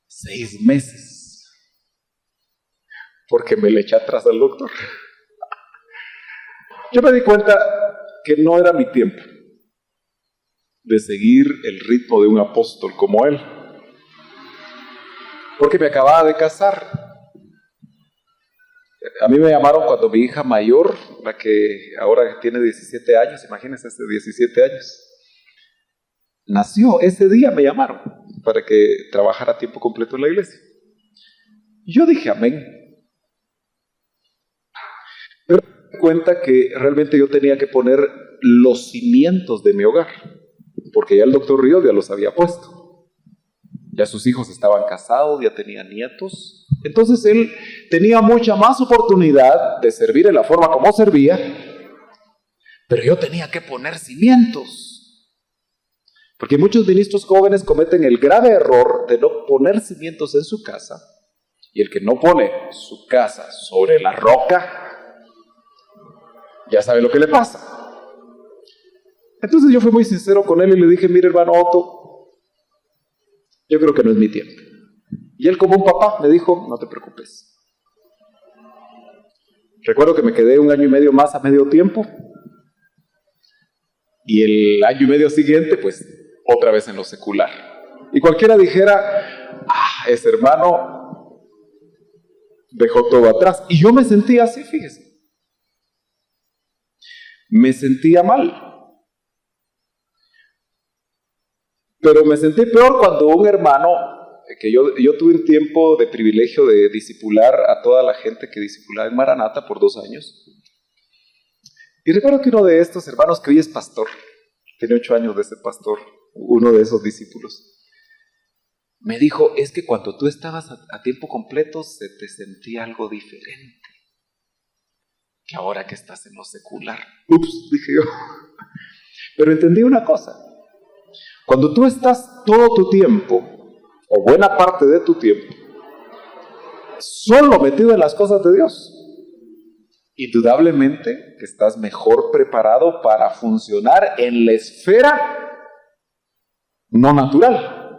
6 meses, porque me le eché atrás al doctor. Yo me di cuenta que no era mi tiempo de seguir el ritmo de un apóstol como él, porque me acababa de casar. A mí me llamaron cuando mi hija mayor, la que ahora tiene 17 años, imagínense, hace 17 años, nació. Ese día me llamaron para que trabajara a tiempo completo en la iglesia. Y yo dije amén. Pero me di cuenta que realmente yo tenía que poner los cimientos de mi hogar, porque ya el doctor Ríos ya los había puesto. Ya sus hijos estaban casados, ya tenían nietos. Entonces él tenía mucha más oportunidad de servir en la forma como servía, pero yo tenía que poner cimientos. Porque muchos ministros jóvenes cometen el grave error de no poner cimientos en su casa, y el que no pone su casa sobre la roca, ya sabe lo que le pasa. Entonces yo fui muy sincero con él y le dije, mire hermano Otto, yo creo que no es mi tiempo. Y él como un papá me dijo, no te preocupes. Recuerdo que me quedé 1 año y medio más a medio tiempo. Y el año y medio siguiente, pues, otra vez en lo secular. Y cualquiera dijera, ese hermano dejó todo atrás. Y yo me sentí así, fíjese. me sentía mal. Pero me sentí peor cuando un hermano, que yo tuve un tiempo de privilegio de discipular a toda la gente que discipulaba en Maranata por 2 años. Y recuerdo que uno de estos hermanos, que hoy es pastor, tiene 8 años de ser pastor, uno de esos discípulos, me dijo, es que cuando tú estabas a tiempo completo se te sentía algo diferente que ahora que estás en lo secular. Ups, dije yo. Pero entendí una cosa. Cuando tú estás todo tu tiempo, o buena parte de tu tiempo, solo metido en las cosas de Dios, indudablemente que estás mejor preparado para funcionar en la esfera no natural,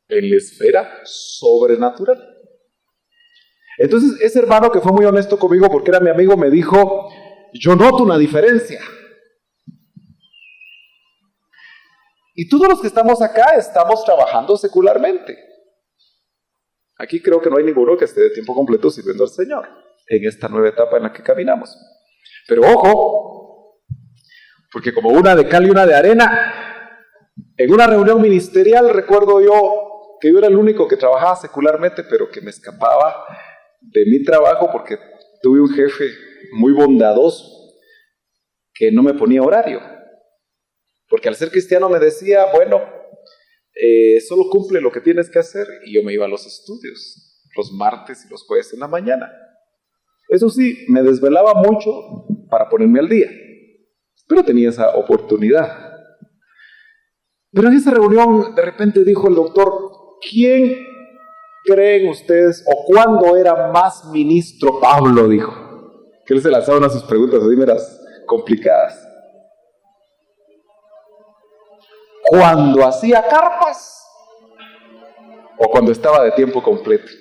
en la esfera sobrenatural. Entonces ese hermano, que fue muy honesto conmigo porque era mi amigo, me dijo, yo noto una diferencia. Y todos los que estamos acá estamos trabajando secularmente. Aquí creo que no hay ninguno que esté de tiempo completo sirviendo al Señor en esta nueva etapa en la que caminamos. Pero ojo, porque como una de cal y una de arena, en una reunión ministerial recuerdo yo que yo era el único que trabajaba secularmente, pero que me escapaba de mi trabajo porque tuve un jefe muy bondadoso que no me ponía horario. Porque al ser cristiano me decía, bueno, solo cumple lo que tienes que hacer, y yo me iba a los estudios los martes y los jueves en la mañana. Eso sí, me desvelaba mucho para ponerme al día, pero tenía esa oportunidad. Pero en esa reunión de repente dijo el doctor, ¿quién creen ustedes o cuándo era más ministro Pablo? Dijo, que él se lanzaba unas sus preguntas así meras complicadas. ¿Cuando hacía carpas o cuando estaba de tiempo completo?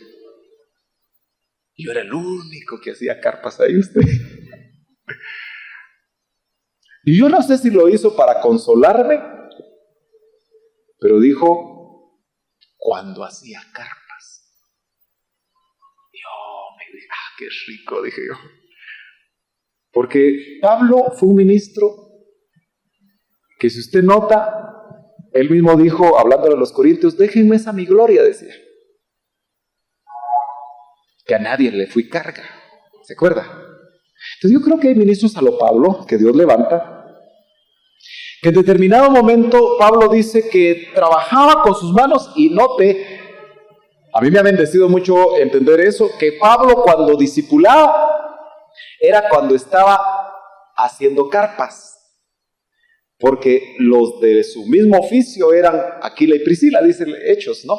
Yo era el único que hacía carpas ahí, usted. Y yo no sé si lo hizo para consolarme, pero dijo, cuando hacía carpas. Yo me dije, qué rico, dije yo. Porque Pablo fue un ministro que, si usted nota, él mismo dijo, hablándole a los corintios, déjenme esa mi gloria, decía. Que a nadie le fui carga, ¿se acuerda? Entonces yo creo que hay ministros a lo Pablo, que Dios levanta, que en determinado momento Pablo dice que trabajaba con sus manos, y note, a mí me ha bendecido mucho entender eso, que Pablo cuando discipulaba, era cuando estaba haciendo carpas. Porque los de su mismo oficio eran Aquila y Priscila, dice Hechos, ¿no?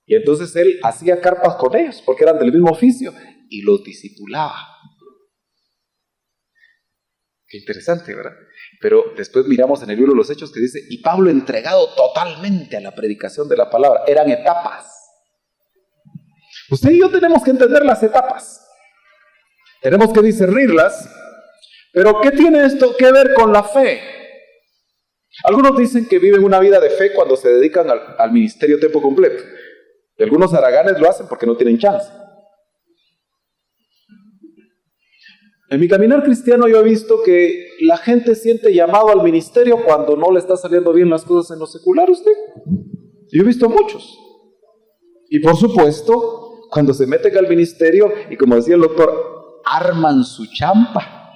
Y entonces él hacía carpas con ellos, porque eran del mismo oficio, y los discipulaba. Qué interesante, ¿verdad? Pero después miramos en el libro de los Hechos que dice, y Pablo entregado totalmente a la predicación de la palabra. Eran etapas. Usted y yo tenemos que entender las etapas. Tenemos que discernirlas. Pero ¿qué tiene esto que ver con la fe? Algunos dicen que viven una vida de fe cuando se dedican al ministerio a tiempo completo. Y algunos haraganes lo hacen porque no tienen chance. En mi caminar cristiano yo he visto que la gente siente llamado al ministerio cuando no le está saliendo bien las cosas en lo secular, usted. Yo he visto muchos. Y por supuesto, cuando se meten al ministerio y, como decía el doctor, arman su champa.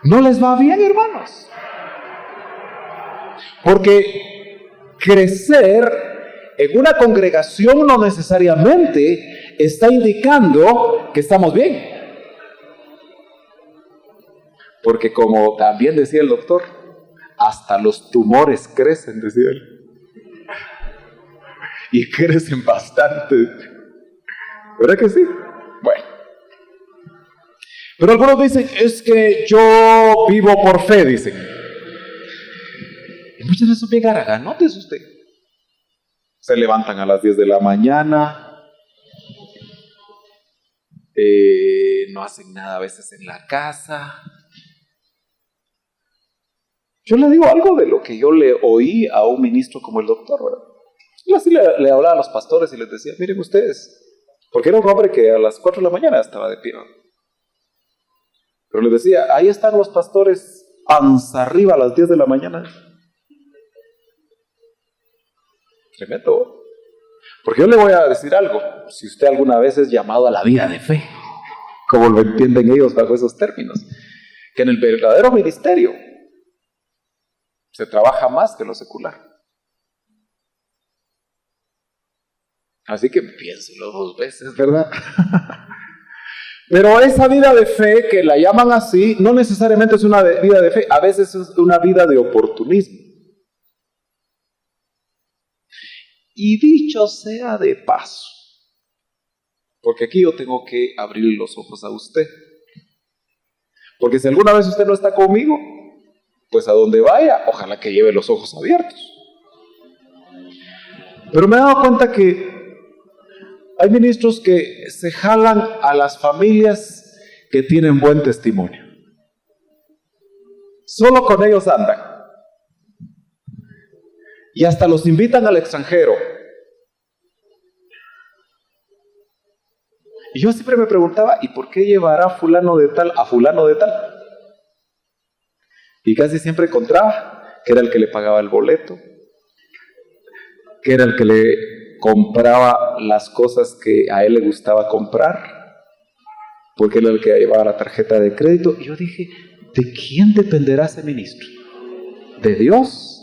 No les va bien, hermanos. Porque crecer en una congregación no necesariamente está indicando que estamos bien. Porque, como también decía el doctor, hasta los tumores crecen, decía él. Y crecen bastante. ¿Verdad que sí? Bueno. Pero algunos dicen, es que yo vivo por fe, dicen. Y muchas veces son bien haraganotes usted. Se levantan a las 10 de la mañana, no hacen nada a veces en la casa. Yo le digo algo de lo que yo le oí a un ministro como el doctor, ¿verdad? Y así le hablaba a los pastores y les decía, miren ustedes, porque era un hombre que a las 4 de la mañana estaba de pie. Pero les decía, ahí están los pastores panza arriba a las 10 de la mañana. Tremendo. Porque yo le voy a decir algo. Si usted alguna vez es llamado a la vida de fe, como lo entienden ellos bajo esos términos, que en el verdadero ministerio se trabaja más que lo secular. Así que piénselo 2 veces, ¿verdad? Pero esa vida de fe, que la llaman así, no necesariamente es una vida de fe, a veces es una vida de oportunismo. Y dicho sea de paso, porque aquí yo tengo que abrir los ojos a usted. Porque si alguna vez usted no está conmigo, pues a donde vaya, ojalá que lleve los ojos abiertos. Pero me he dado cuenta que hay ministros que se jalan a las familias que tienen buen testimonio. Solo con ellos andan. Y hasta los invitan al extranjero. Y yo siempre me preguntaba, ¿y por qué llevará fulano de tal a fulano de tal? Y casi siempre encontraba que era el que le pagaba el boleto, que era el que le compraba las cosas que a él le gustaba comprar, porque él era el que llevaba la tarjeta de crédito. Y yo dije, ¿de quién dependerá ese ministro? ¿De Dios?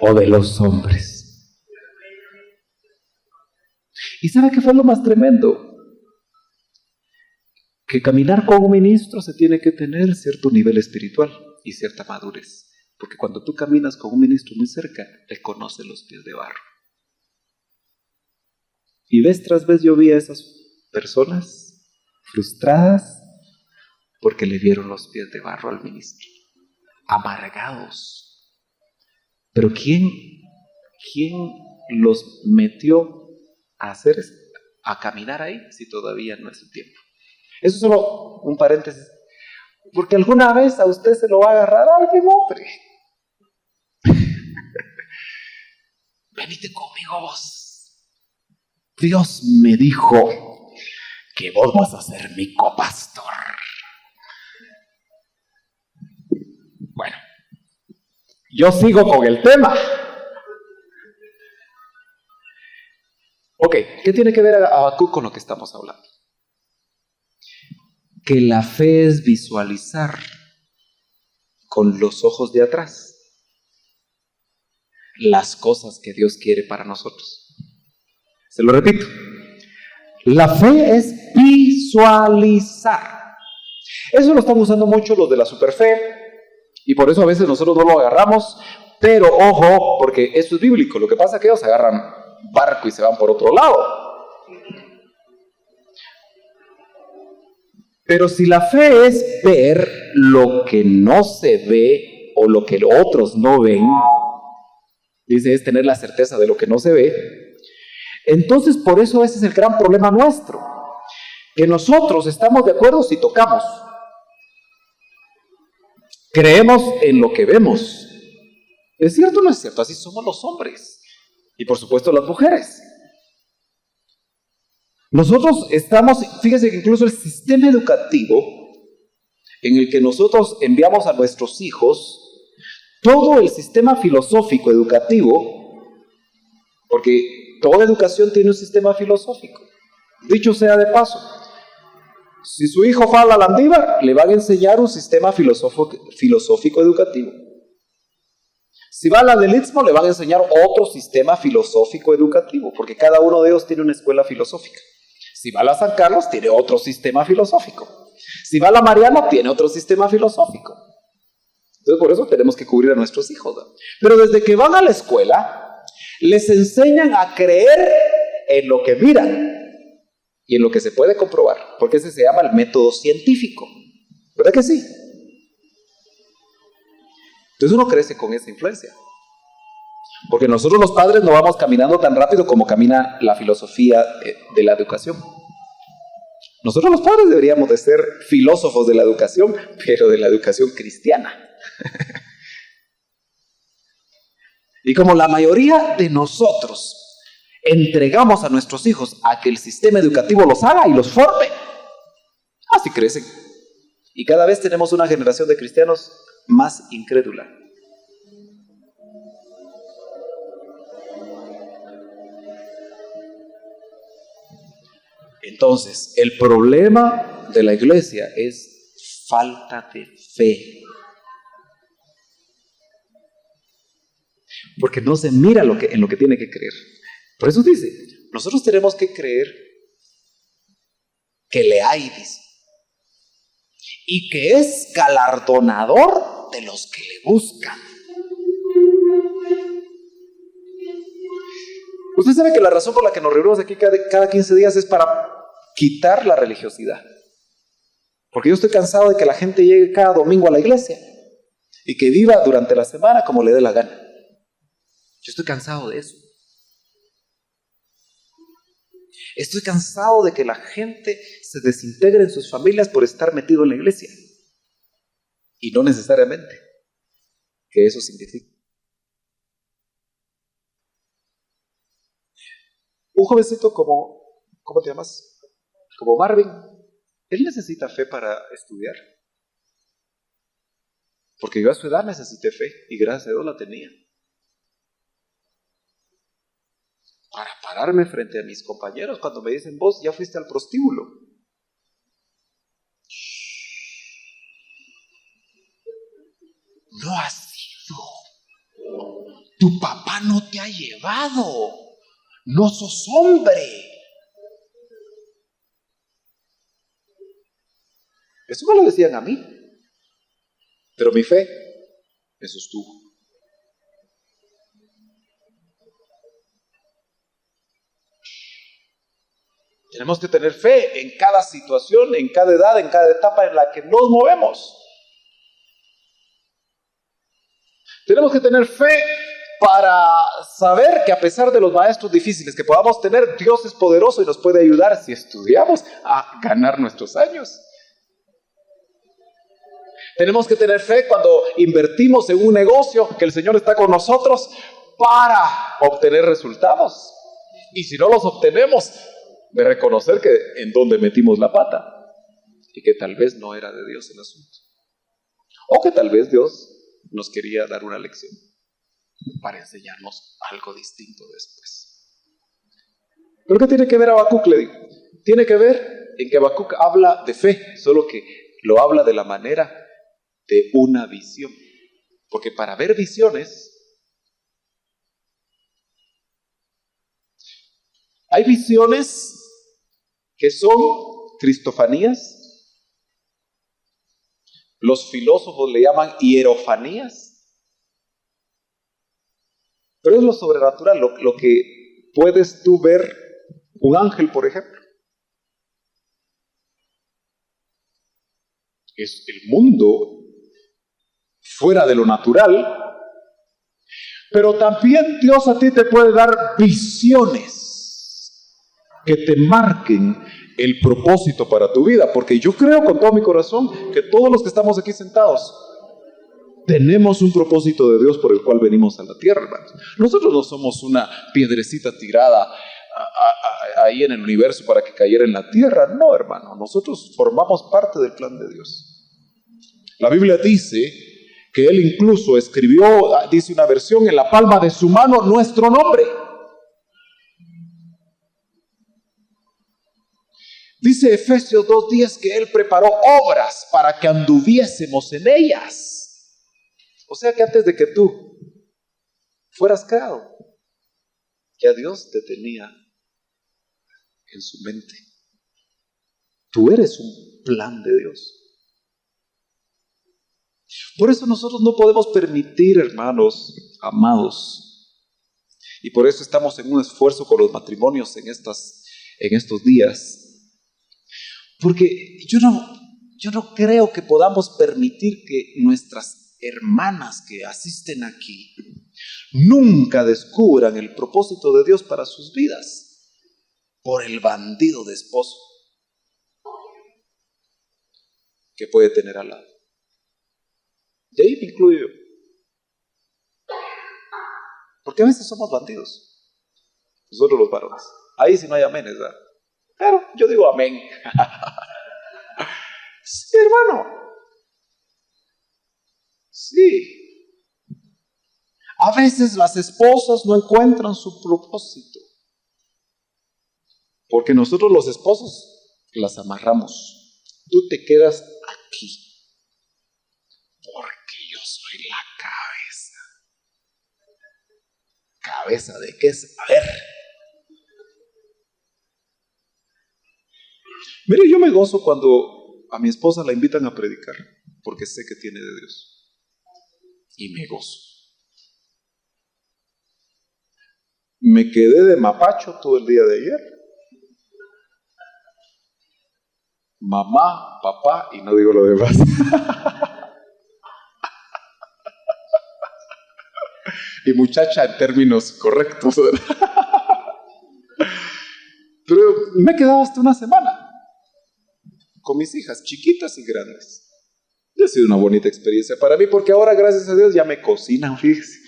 ¿O de los hombres? ¿Y sabe qué fue lo más tremendo? Que caminar con un ministro se tiene que tener cierto nivel espiritual y cierta madurez. Porque cuando tú caminas con un ministro muy cerca, él conoce los pies de barro. Y vez tras vez yo vi a esas personas frustradas porque le vieron los pies de barro al ministro. Amargados. Pero ¿quién los metió a caminar ahí si todavía no es el tiempo? Eso es solo un paréntesis. Porque alguna vez a usted se lo va a agarrar alguien, hombre. Venite conmigo vos. Dios me dijo que vos vas a ser mi copastor. Bueno, yo sigo con el tema. Ok, ¿qué tiene que ver Habacuc con lo que estamos hablando? Que la fe es visualizar con los ojos de atrás las cosas que Dios quiere para nosotros. Se lo repito. La fe es visualizar. Eso lo están usando mucho los de la superfe y por eso a veces nosotros no lo agarramos, pero ojo, porque eso es bíblico. Lo que pasa es que ellos agarran barco y se van por otro lado. Pero si la fe es ver lo que no se ve o lo que otros no ven, dice, es tener la certeza de lo que no se ve. Entonces, por eso ese es el gran problema nuestro, que nosotros estamos de acuerdo si tocamos. Creemos en lo que vemos. ¿Es cierto o no es cierto? Así somos los hombres. Y por supuesto las mujeres. Nosotros estamos, fíjense que incluso el sistema educativo en el que nosotros enviamos a nuestros hijos, todo el sistema filosófico educativo, porque toda educación tiene un sistema filosófico. Dicho sea de paso, si su hijo va a la Landívar, le van a enseñar un sistema filosófico educativo. Si va a la del Istmo, le van a enseñar otro sistema filosófico educativo, porque cada uno de ellos tiene una escuela filosófica. Si va a la San Carlos, tiene otro sistema filosófico. Si va a la Mariano, tiene otro sistema filosófico. Entonces, por eso tenemos que cubrir a nuestros hijos, ¿no? Pero desde que van a la escuela, les enseñan a creer en lo que miran y en lo que se puede comprobar, porque ese se llama el método científico. ¿Verdad que sí? Entonces uno crece con esa influencia. Porque nosotros los padres no vamos caminando tan rápido como camina la filosofía de la educación. Nosotros los padres deberíamos de ser filósofos de la educación, pero de la educación cristiana. Y como la mayoría de nosotros entregamos a nuestros hijos a que el sistema educativo los haga y los forme, Así crecen. Y cada vez tenemos una generación de cristianos más incrédula. Entonces, el problema de la iglesia es falta de fe. Porque no se mira en lo que tiene que creer. Por eso dice, nosotros tenemos que creer que le hay, dice, y que es galardonador de los que le buscan. Usted sabe que la razón por la que nos reunimos aquí cada 15 días es para quitar la religiosidad. Porque yo estoy cansado de que la gente llegue cada domingo a la iglesia y que viva durante la semana como le dé la gana. Yo estoy cansado de eso. Estoy cansado de que la gente se desintegre en sus familias por estar metido en la iglesia. Y no necesariamente que eso significa. Un jovencito como, ¿cómo te llamas? Como Marvin, él necesita fe para estudiar. Porque yo a su edad necesité fe y gracias a Dios la tenía. Para pararme frente a mis compañeros cuando me dicen, vos ya fuiste al prostíbulo. No has ido. Tu papá no te ha llevado. No sos hombre. Eso me lo decían a mí. Pero mi fe me sostuvo. Tenemos que tener fe en cada situación, en cada edad, en cada etapa en la que nos movemos. Tenemos que tener fe para saber que a pesar de los maestros difíciles que podamos tener, Dios es poderoso y nos puede ayudar si estudiamos a ganar nuestros años. Tenemos que tener fe cuando invertimos en un negocio, que el Señor está con nosotros para obtener resultados. Y si no los obtenemos, de reconocer que en donde metimos la pata y que tal vez no era de Dios el asunto. O que tal vez Dios nos quería dar una lección para enseñarnos algo distinto después. ¿Pero qué tiene que ver Habacuc? Le digo, tiene que ver en que Habacuc habla de fe, solo que lo habla de la manera de una visión. Porque para ver visiones, hay visiones que son cristofanías. Los filósofos le llaman hierofanías. Pero es lo sobrenatural, lo que puedes tú ver un ángel, por ejemplo. Es el mundo fuera de lo natural. Pero también Dios a ti te puede dar visiones que te marquen el propósito para tu vida, porque yo creo con todo mi corazón que todos los que estamos aquí sentados tenemos un propósito de Dios por el cual venimos a la tierra, hermanos. Nosotros no somos una piedrecita tirada ahí en el universo para que cayera en la tierra, no, hermano, nosotros formamos parte del plan de Dios. La Biblia dice que Él incluso escribió, dice una versión, en la palma de su mano nuestro nombre. Dice Efesios 2:10 que Él preparó obras para que anduviésemos en ellas. O sea que antes de que tú fueras creado, ya Dios te tenía en su mente. Tú eres un plan de Dios. Por eso nosotros no podemos permitir, hermanos, amados, y por eso estamos en un esfuerzo con los matrimonios en estos días. Porque yo no creo que podamos permitir que nuestras hermanas que asisten aquí nunca descubran el propósito de Dios para sus vidas por el bandido de esposo que puede tener al lado. Y ahí me incluyo yo. Porque a veces somos bandidos, nosotros los varones. Ahí sí no hay aménes, ¿verdad? Pero yo digo amén. Sí, hermano. Sí. A veces las esposas no encuentran su propósito. Porque nosotros los esposos las amarramos. Tú te quedas aquí. Porque yo soy la cabeza. ¿Cabeza de qué? A ver. Mire, yo me gozo cuando a mi esposa la invitan a predicar. Porque sé que tiene de Dios. Y me gozo. Me quedé de mapacho todo el día de ayer. Mamá, papá, y no digo lo demás. Y muchacha en términos correctos, ¿verdad? Pero me he quedado hasta una semana con mis hijas, chiquitas y grandes. Y ha sido una bonita experiencia para mí, porque ahora, gracias a Dios, ya me cocinan, fíjese.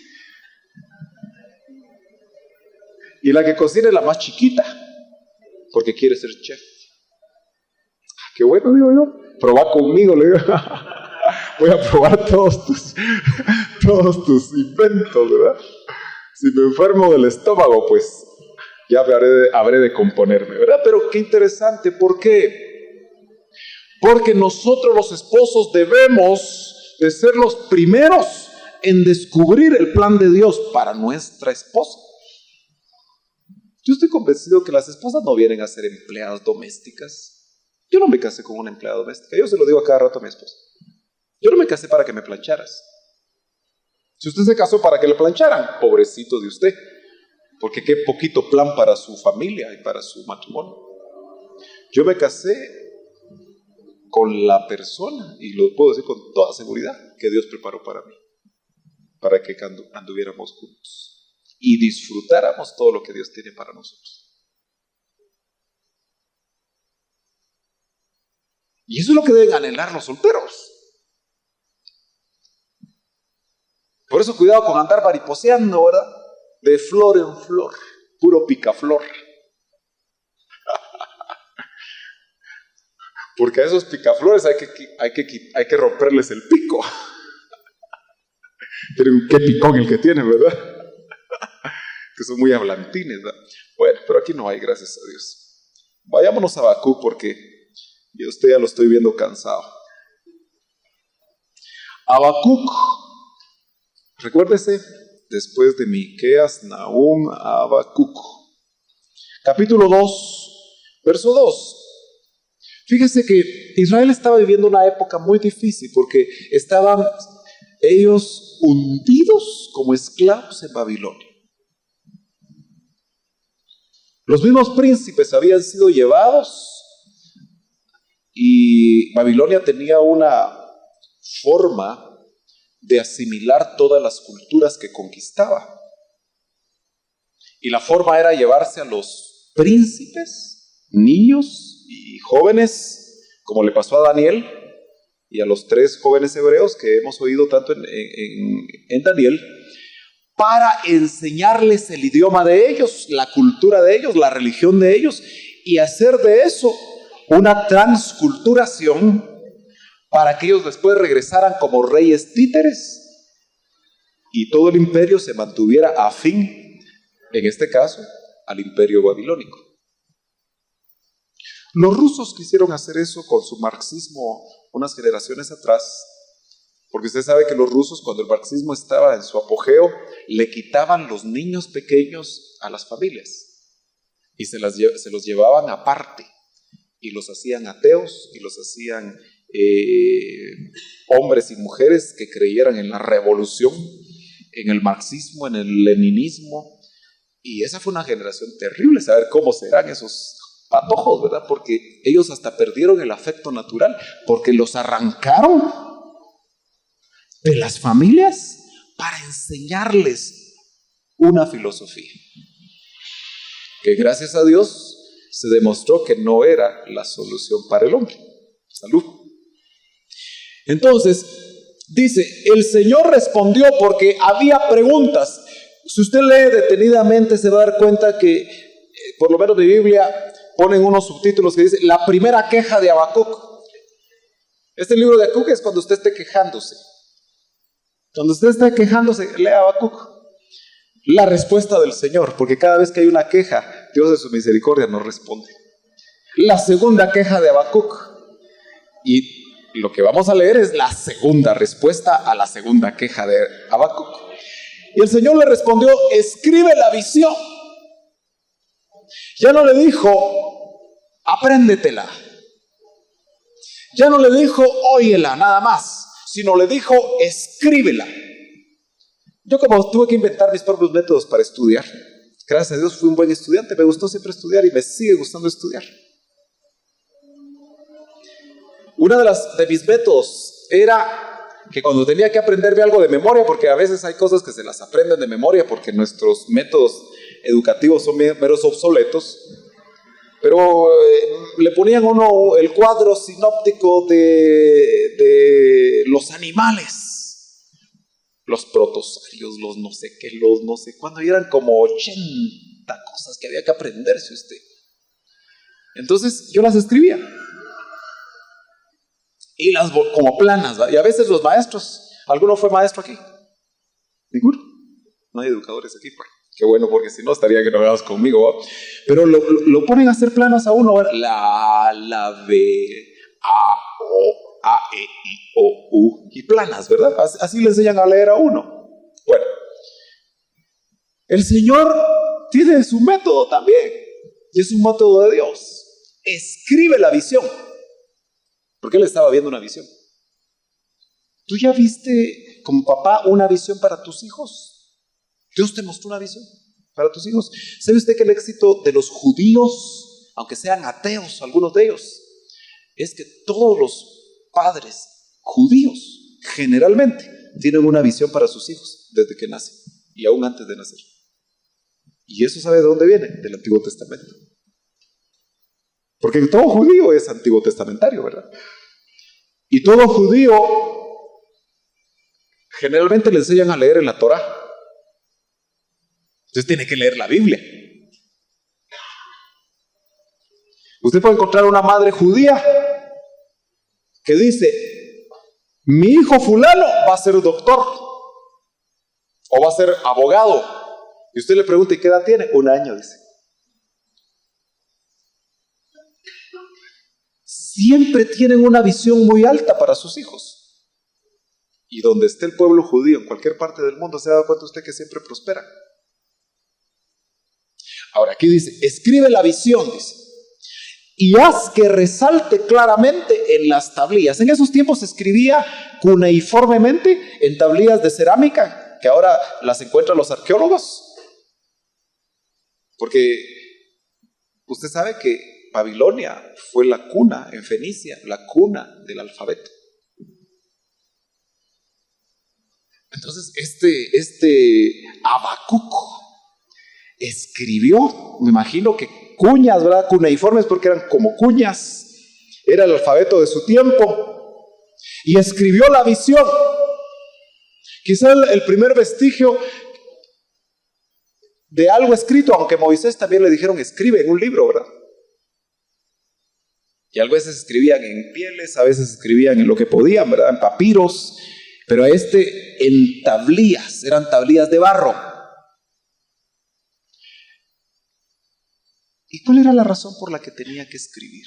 Y la que cocina es la más chiquita, porque quiere ser chef. Qué bueno, digo yo. Proba conmigo, le digo. Voy a probar todos tus inventos, ¿verdad? Si me enfermo del estómago, pues ya habré de componerme, ¿verdad? Pero qué interesante, ¿por qué? Porque nosotros los esposos debemos de ser los primeros en descubrir el plan de Dios para nuestra esposa. Yo estoy convencido que las esposas no vienen a ser empleadas domésticas. Yo no me casé con una empleada doméstica. Yo se lo digo a cada rato a mi esposa. Yo no me casé para que me plancharas. Si usted se casó para que le plancharan, pobrecito de usted. Porque qué poquito plan para su familia y para su matrimonio. Yo me casé con la persona, y lo puedo decir con toda seguridad, que Dios preparó para mí. Para que anduviéramos juntos. Y disfrutáramos todo lo que Dios tiene para nosotros. Y eso es lo que deben anhelar los solteros. Por eso cuidado con andar mariposeando, ¿verdad? De flor en flor, puro picaflor. Porque a esos picaflores hay que romperles el pico. Pero qué picón el que tienen, ¿verdad? Que son muy hablantines, ¿verdad? Bueno, pero aquí no hay, gracias a Dios. Vayámonos a Habacuc porque yo usted ya lo estoy viendo cansado. Habacuc, recuérdese, después de Miqueas, Nahum, Habacuc. Capítulo 2, verso 2. Fíjese que Israel estaba viviendo una época muy difícil porque estaban ellos hundidos como esclavos en Babilonia. Los mismos príncipes habían sido llevados y Babilonia tenía una forma de asimilar todas las culturas que conquistaba. Y la forma era llevarse a los príncipes, niños y jóvenes, como le pasó a Daniel y a los 3 jóvenes hebreos que hemos oído tanto en Daniel, para enseñarles el idioma de ellos, la cultura de ellos, la religión de ellos, y hacer de eso una transculturación para que ellos después regresaran como reyes títeres y todo el imperio se mantuviera afín, en este caso, al imperio babilónico. Los rusos quisieron hacer eso con su marxismo unas generaciones atrás, porque usted sabe que los rusos, cuando el marxismo estaba en su apogeo, le quitaban los niños pequeños a las familias y se los llevaban aparte y los hacían ateos y los hacían hombres y mujeres que creyeran en la revolución, en el marxismo, en el leninismo. Y esa fue una generación terrible, saber cómo serán esos patojos, ¿verdad? Porque ellos hasta perdieron el afecto natural, porque los arrancaron de las familias para enseñarles una filosofía que gracias a Dios se demostró que no era la solución para el hombre. Salud. Entonces, dice, el Señor respondió porque había preguntas. Si usted lee detenidamente se va a dar cuenta que, por lo menos mi Biblia, ponen unos subtítulos que dice, la primera queja de Habacuc. Este libro de Habacuc es cuando usted esté quejándose. Cuando usted esté quejándose, lea Habacuc. La respuesta del Señor, porque cada vez que hay una queja, Dios de su misericordia nos responde. La segunda queja de Habacuc. Y lo que vamos a leer es la segunda respuesta a la segunda queja de Habacuc. Y el Señor le respondió: escribe la visión. Ya no le dijo: apréndetela. Ya no le dijo: óyela nada más, sino le dijo: escríbela. Yo, como tuve que inventar mis propios métodos para estudiar, gracias a Dios fui un buen estudiante, me gustó siempre estudiar y me sigue gustando estudiar. Uno de mis métodos era que cuando tenía que aprenderme algo de memoria, porque a veces hay cosas que se las aprenden de memoria porque nuestros métodos educativos son meros obsoletos, pero le ponían uno el cuadro sinóptico de los animales, los protosarios, los no sé qué, los no sé cuándo, y eran como 80 cosas que había que aprenderse usted. Entonces yo las escribía y las como planas, ¿va? Y a veces los maestros, ¿alguno fue maestro aquí? ¿Ninguno? No hay educadores aquí, pues. Qué bueno, porque si no estarían enojados conmigo, ¿va? Pero lo ponen a hacer planas a uno, ¿va? La, B, A, O, A, E, I, O, U, y planas, ¿verdad? Así le enseñan a leer a uno. Bueno, el Señor tiene su método también, y es un método de Dios. Escribe la visión, porque él estaba viendo una visión. ¿Tú ya viste como papá una visión para tus hijos? Dios te mostró una visión para tus hijos. ¿Sabe usted que el éxito de los judíos, aunque sean ateos algunos de ellos, es que todos los padres judíos generalmente tienen una visión para sus hijos desde que nacen y aún antes de nacer? ¿Y eso sabe de dónde viene? Del Antiguo Testamento. Porque todo judío es antiguo testamentario, ¿verdad? Y todo judío generalmente le enseñan a leer en la Torá. Entonces tiene que leer la Biblia. Usted puede encontrar una madre judía que dice: mi hijo fulano va a ser doctor o va a ser abogado. Y usted le pregunta: ¿y qué edad tiene? 1 año, dice. Siempre tienen una visión muy alta para sus hijos. Y donde esté el pueblo judío, en cualquier parte del mundo, ¿se ha dado cuenta usted que siempre prospera? Ahora, aquí dice: escribe la visión, dice, y haz que resalte claramente en las tablillas. En esos tiempos se escribía cuneiformemente en tablillas de cerámica, que ahora las encuentran los arqueólogos. Porque usted sabe que Babilonia fue la cuna, en Fenicia, la cuna del alfabeto. Entonces, este Habacuc escribió, me imagino que cuñas, ¿verdad? Cuneiformes, porque eran como cuñas, era el alfabeto de su tiempo, y escribió la visión. Quizá el primer vestigio de algo escrito, aunque Moisés también le dijeron: escribe en un libro, ¿verdad? Y a veces escribían en pieles, a veces escribían en lo que podían, ¿verdad? En papiros, pero en tablillas, eran tablillas de barro. ¿Y cuál era la razón por la que tenía que escribir?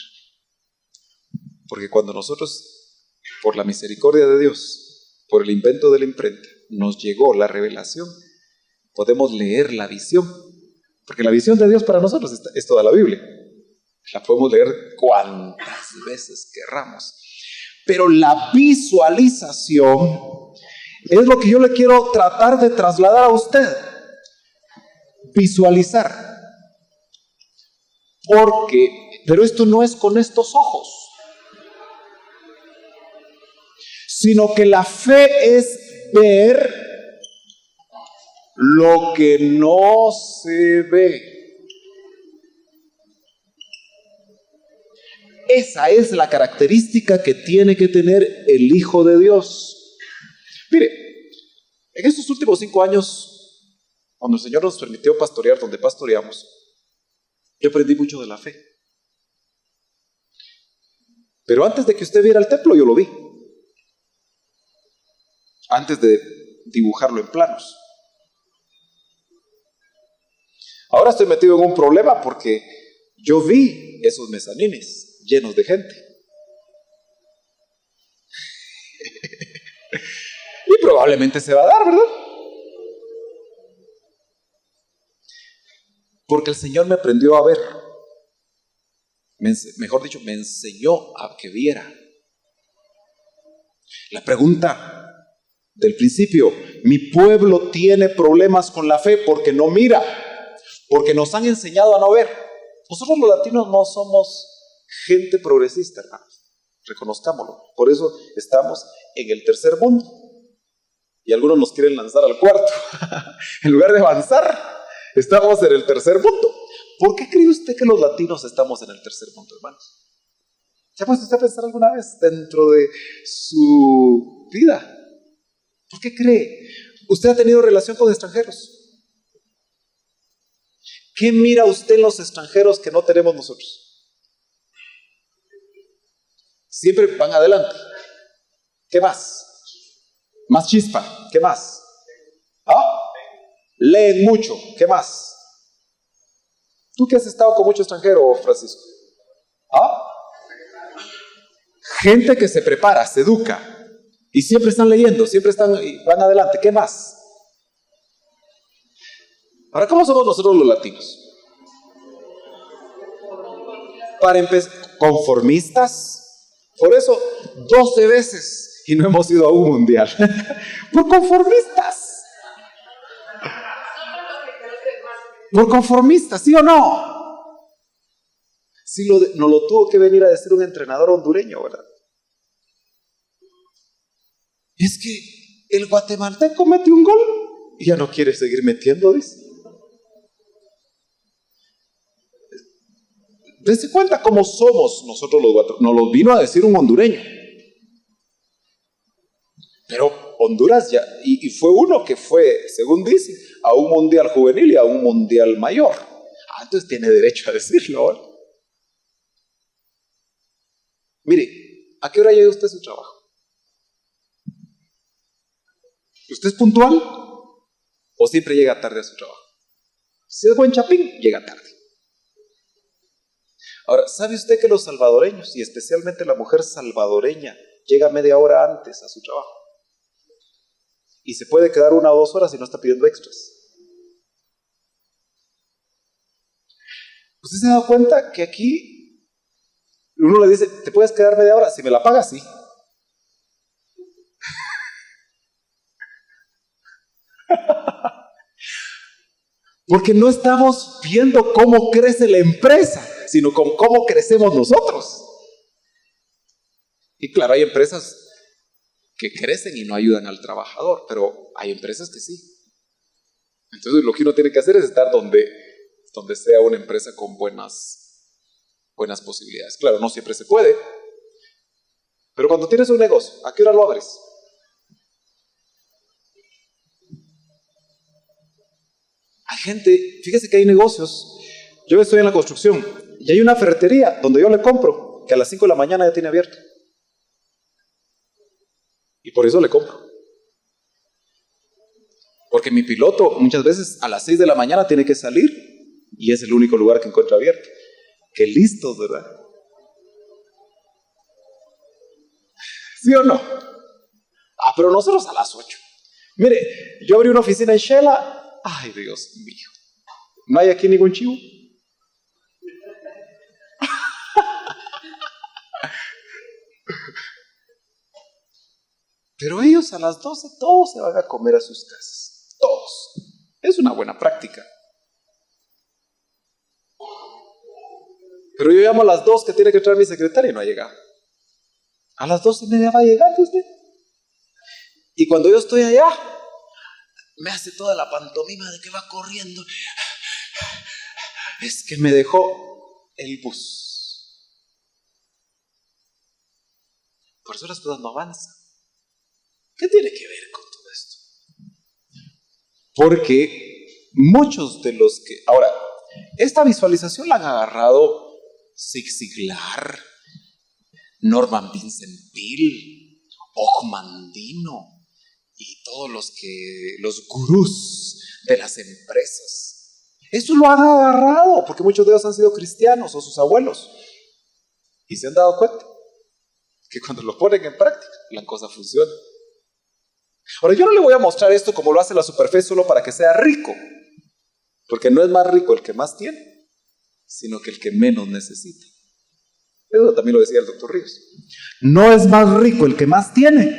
Porque cuando nosotros, por la misericordia de Dios, por el invento de la imprenta, nos llegó la revelación, podemos leer la visión. Porque la visión de Dios para nosotros es toda la Biblia. La podemos leer cuantas veces querramos. Pero la visualización es lo que yo le quiero tratar de trasladar a usted. Visualizar. Pero esto no es con estos ojos, sino que la fe es ver lo que no se ve. Esa es la característica que tiene que tener el Hijo de Dios. Mire, en estos últimos 5 años, cuando el Señor nos permitió pastorear donde pastoreamos, yo aprendí mucho de la fe. Pero antes de que usted viera el templo, yo lo vi. Antes de dibujarlo en planos. Ahora estoy metido en un problema porque yo vi esos mezanines llenos de gente. Y probablemente se va a dar, ¿verdad? Porque el Señor me aprendió a ver. Mejor dicho, me enseñó a que viera. La pregunta del principio: mi pueblo tiene problemas con la fe porque no mira, porque nos han enseñado a no ver. Nosotros los latinos no somos gente progresista, hermanos, reconozcámoslo. Por eso estamos en el tercer mundo y algunos nos quieren lanzar al cuarto. En lugar de avanzar, estamos en el tercer mundo. ¿Por qué cree usted que los latinos estamos en el tercer mundo, hermanos? ¿Se ha puesto usted a pensar alguna vez dentro de su vida? ¿Por qué cree? ¿Usted ha tenido relación con extranjeros? ¿Qué mira usted en los extranjeros que no tenemos nosotros? Siempre van adelante. ¿Qué más? Más chispa. ¿Qué más? ¿Ah? Leen mucho. ¿Qué más? ¿Tú que has estado con mucho extranjero, Francisco? ¿Ah? Gente que se prepara, se educa. Y siempre están leyendo, siempre van adelante. ¿Qué más? Ahora, ¿cómo somos nosotros los latinos? Para empezar, conformistas. Por eso, 12 veces y no hemos ido a un mundial. Por conformistas. Por conformistas, ¿sí o no? Sí, nos lo tuvo que venir a decir un entrenador hondureño, ¿verdad? Es que el guatemalteco mete un gol y ya no quiere seguir metiendo, dice. Dense cuenta cómo somos nosotros los guatemaltecos. Nos lo vino a decir un hondureño. Pero Honduras ya, y fue uno que fue, según dice, a un mundial juvenil y a un mundial mayor. Entonces tiene derecho a decirlo, ¿eh? Mire, ¿a qué hora llega usted a su trabajo? ¿Usted es puntual o siempre llega tarde a su trabajo? Si es buen chapín, llega tarde. Ahora, ¿sabe usted que los salvadoreños, y especialmente la mujer salvadoreña, llega media hora antes a su trabajo? Y se puede quedar 1 o 2 horas y no está pidiendo extras. ¿Usted se ha dado cuenta que aquí uno le dice, te puedes quedar media hora? Si me la pagas, sí. Porque no estamos viendo cómo crece la empresa, sino con cómo crecemos nosotros. Y claro, hay empresas que crecen y no ayudan al trabajador, pero hay empresas que sí. Entonces lo que uno tiene que hacer es estar donde sea una empresa con buenas posibilidades. Claro, no siempre se puede, pero cuando tienes un negocio, ¿a qué hora lo abres? Hay gente, fíjese que hay negocios. Yo estoy en la construcción y hay una ferretería donde yo le compro, que a las 5 de la mañana ya tiene abierto. Y por eso le compro. Porque mi piloto muchas veces a las 6 de la mañana tiene que salir y es el único lugar que encuentra abierto. Qué listos, ¿verdad? ¿Sí o no? Pero nosotros a las 8. Mire, yo abrí una oficina en Shela. Ay, Dios mío. ¿No hay aquí ningún chivo? Pero ellos a las 12 todos se van a comer a sus casas. Todos. Es una buena práctica. Pero yo llamo a las 2 que tiene que traer mi secretaria y no ha llegado. A las 2:30 va a llegar usted. Y cuando yo estoy allá, me hace toda la pantomima de que va corriendo. Es que me dejó el bus. Por eso las cosas no avanzan. ¿Qué tiene que ver con todo esto? Porque muchos de los que... Ahora, esta visualización la han agarrado Zig Ziglar, Norman Vincent Peale, Ogmandino y todos los gurús de las empresas. Eso lo han agarrado porque muchos de ellos han sido cristianos o sus abuelos y se han dado cuenta que cuando lo ponen en práctica la cosa funciona. Ahora, yo no le voy a mostrar esto como lo hace la Superfe solo para que sea rico, porque no es más rico el que más tiene, sino que el que menos necesita. Eso también lo decía el doctor Ríos. No es más rico el que más tiene,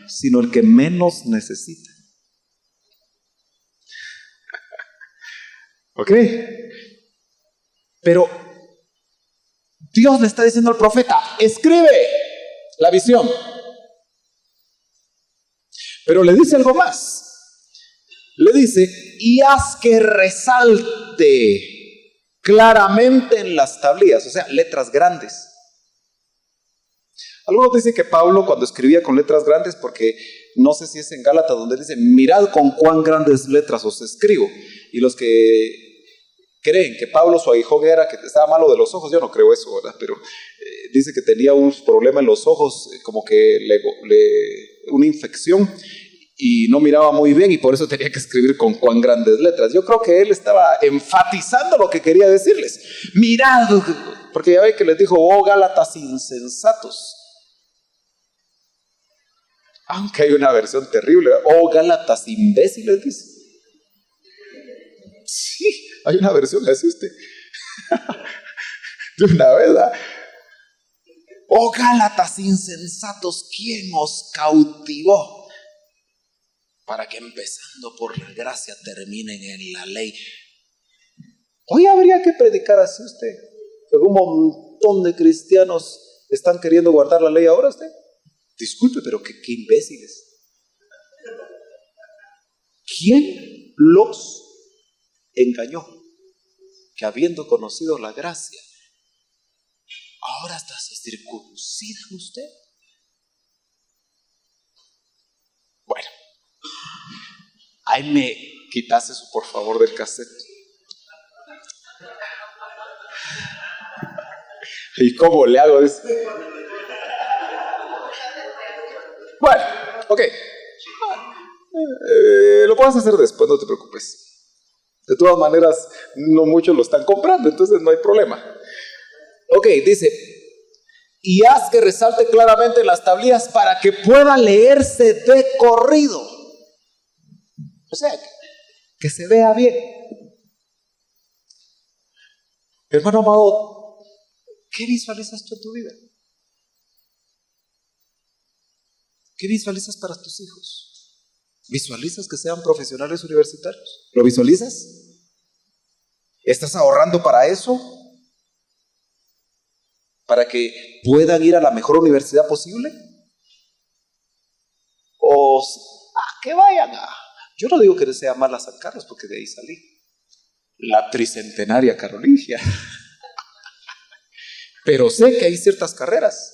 sino el que menos necesita. ¿Ok? Pero Dios le está diciendo al profeta, escribe la visión. Pero le dice algo más. Le dice, y haz que resalte claramente en las tablillas, o sea, letras grandes. Algunos dicen que Pablo cuando escribía con letras grandes, porque no sé si es en Gálatas donde dice, mirad con cuán grandes letras os escribo. Y los que creen que Pablo su aguijón era que estaba malo de los ojos, yo no creo eso, ¿verdad? Pero dice que tenía un problema en los ojos, como que una infección, y no miraba muy bien y por eso tenía que escribir con cuán grandes letras. Yo creo que él estaba enfatizando lo que quería decirles. Mirad, porque ya ve que les dijo, oh Gálatas insensatos. Aunque hay una versión terrible, oh Gálatas imbéciles, dice. Sí, hay una versión así usted. De una vez, ¿verdad? Oh Gálatas insensatos, ¿quién os cautivó? Para que empezando por la gracia terminen en la ley. Hoy habría que predicar así usted. Porque un montón de cristianos están queriendo guardar la ley ahora usted. Disculpe, pero qué imbéciles. ¿Quién los engañó? Que habiendo conocido la gracia, ahora hasta se circuncidan usted. Bueno. Ahí me quitas eso, por favor, del cassette. ¿Y cómo le hago eso? Bueno, ok. Lo puedes hacer después, no te preocupes. De todas maneras, no muchos lo están comprando, entonces no hay problema. Ok, dice, y haz que resalte claramente las tablillas para que pueda leerse de corrido. O sea, que se vea bien. Hermano amado, ¿qué visualizas tú en tu vida? ¿Qué visualizas para tus hijos? ¿Visualizas que sean profesionales universitarios? ¿Lo visualizas? ¿Estás ahorrando para eso? ¿Para que puedan ir a la mejor universidad posible? ¿O que vayan a... Yo no digo que sea mala San Carlos, porque de ahí salí. La tricentenaria carolingia. Pero sé que hay ciertas carreras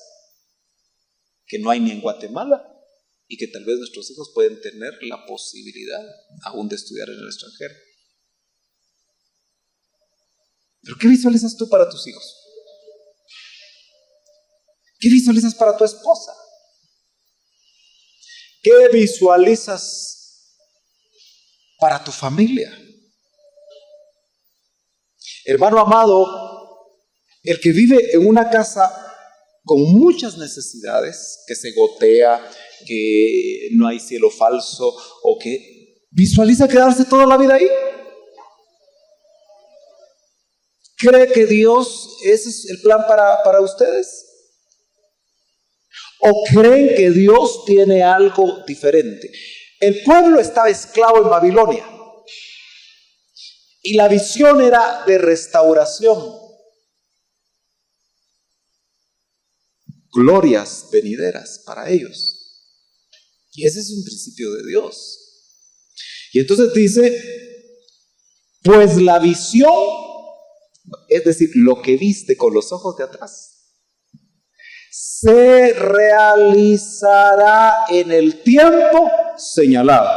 que no hay ni en Guatemala y que tal vez nuestros hijos pueden tener la posibilidad aún de estudiar en el extranjero. ¿Pero qué visualizas tú para tus hijos? ¿Qué visualizas para tu esposa? ¿Qué visualizas para tu familia? Hermano amado, el que vive en una casa con muchas necesidades, que se gotea, que no hay cielo falso, o que visualiza quedarse toda la vida ahí. ¿Cree que Dios, ese es el plan para ustedes? ¿O creen que Dios tiene algo diferente? El pueblo estaba esclavo en Babilonia y la visión era de restauración, glorias venideras para ellos, y ese es un principio de Dios. Y entonces dice, pues la visión, es decir, lo que viste con los ojos de atrás, se realizará en el tiempo señalado.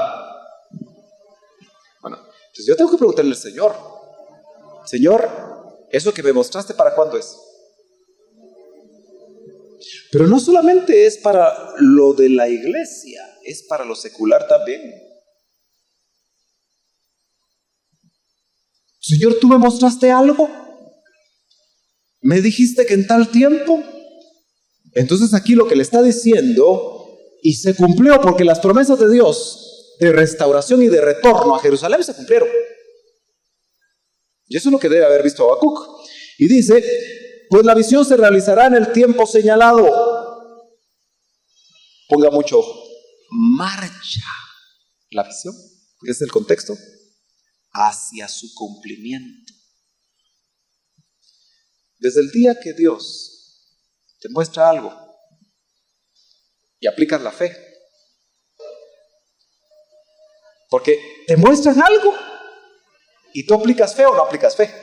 Bueno, entonces yo tengo que preguntarle al Señor, Señor, ¿eso que me mostraste para cuándo es? Pero no solamente es para lo de la iglesia, es para lo secular también. Señor, ¿tú me mostraste algo? ¿Me dijiste que en tal tiempo? Entonces aquí lo que le está diciendo, y se cumplió porque las promesas de Dios de restauración y de retorno a Jerusalén se cumplieron. Y eso es lo que debe haber visto Habacuc. Y dice, pues la visión se realizará en el tiempo señalado. Ponga mucho ojo. Marcha la visión, que es el contexto, hacia su cumplimiento. Desde el día que Dios te muestra algo y aplicas la fe, porque te muestran algo y tú aplicas fe o no aplicas fe,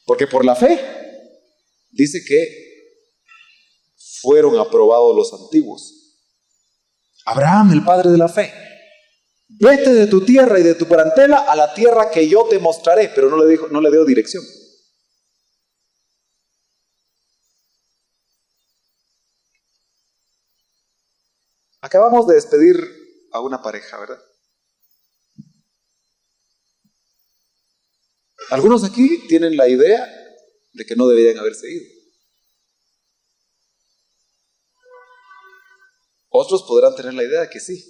porque por la fe dice que fueron aprobados los antiguos. Abraham, el padre de la fe, vete de tu tierra y de tu parentela a la tierra que yo te mostraré, pero no le dio dirección. Acabamos de despedir a una pareja, ¿verdad? Algunos aquí tienen la idea de que no deberían haberse ido. Otros podrán tener la idea de que sí.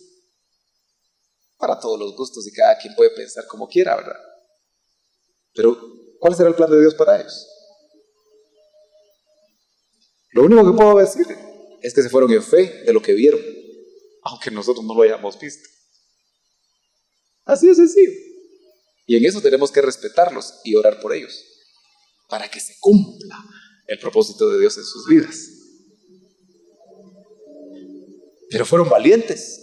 Para todos los gustos y cada quien puede pensar como quiera, ¿verdad? Pero, ¿cuál será el plan de Dios para ellos? Lo único que puedo decir es que se fueron en fe de lo que vieron, aunque nosotros no lo hayamos visto. Así de sencillo. Y en eso tenemos que respetarlos y orar por ellos, para que se cumpla el propósito de Dios en sus vidas. Pero fueron valientes,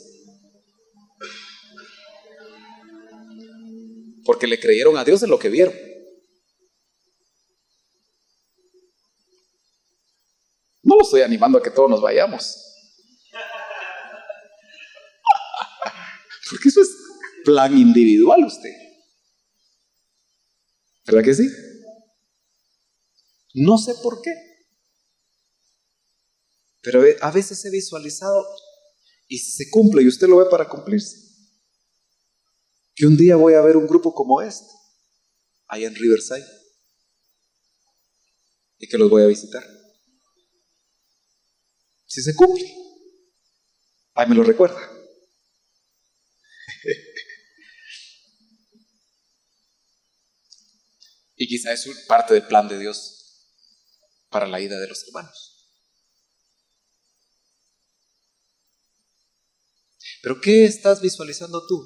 porque le creyeron a Dios en lo que vieron. No lo estoy animando a que todos nos vayamos, porque eso es plan individual usted. ¿Verdad que sí? No sé por qué, pero a veces he visualizado, y se cumple y usted lo ve para cumplirse, que un día voy a ver un grupo como este allá en Riverside y que los voy a visitar. Si se cumple, ahí me lo recuerda. Y quizá es parte del plan de Dios para la ida de los hermanos. ¿Pero qué estás visualizando tú?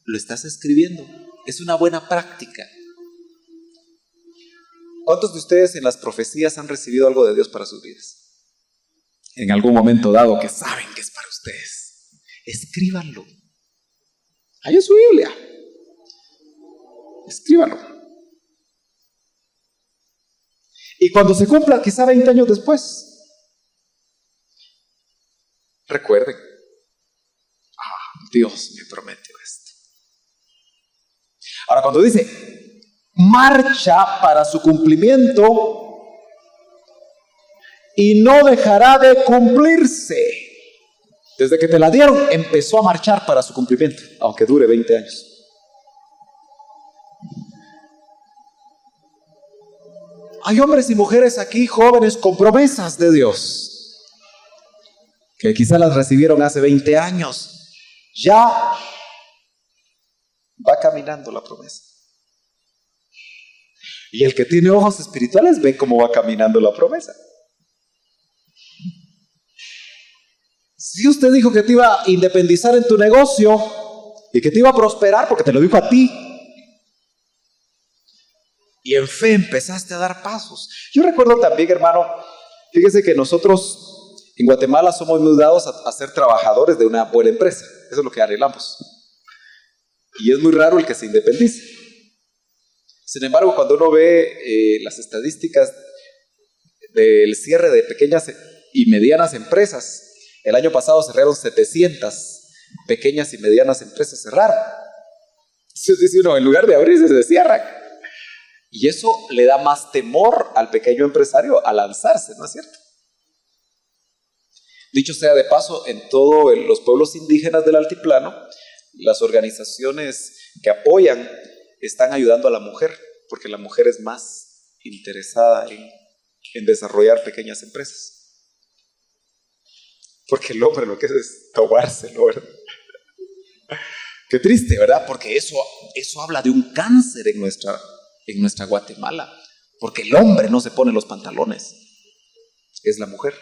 Lo estás escribiendo. Es una buena práctica. ¿Cuántos de ustedes en las profecías han recibido algo de Dios para sus vidas? En algún momento dado que saben que es para ustedes. Escríbanlo. Ahí en su Biblia. Escríbanlo. Y cuando se cumpla, quizá 20 años después, recuerden, Dios me prometió esto. Ahora, cuando dice marcha para su cumplimiento y no dejará de cumplirse, desde que te la dieron empezó a marchar para su cumplimiento, aunque dure 20 años. Hay hombres y mujeres aquí, jóvenes, con promesas de Dios, que quizás las recibieron hace 20 años. Ya va caminando la promesa. Y el que tiene ojos espirituales ve cómo va caminando la promesa. Si usted dijo que te iba a independizar en tu negocio y que te iba a prosperar porque te lo dijo a ti, y en fe empezaste a dar pasos. Yo recuerdo también, hermano, fíjese que nosotros en Guatemala somos muy dados a ser trabajadores de una buena empresa. Eso es lo que anhelamos. Y es muy raro el que se independice. Sin embargo, cuando uno ve las estadísticas del cierre de pequeñas y medianas empresas, el año pasado cerraron 700 pequeñas y medianas empresas, cerraron. Entonces dice uno, en lugar de abrirse, se cierran. Y eso le da más temor al pequeño empresario a lanzarse, ¿no es cierto? Dicho sea de paso, en todos los pueblos indígenas del altiplano, las organizaciones que apoyan están ayudando a la mujer, porque la mujer es más interesada en desarrollar pequeñas empresas. Porque el hombre lo que es tomárselo, ¿verdad? Qué triste, ¿verdad? Porque eso habla de un cáncer en nuestra Guatemala. Porque el hombre no se pone los pantalones, es la mujer.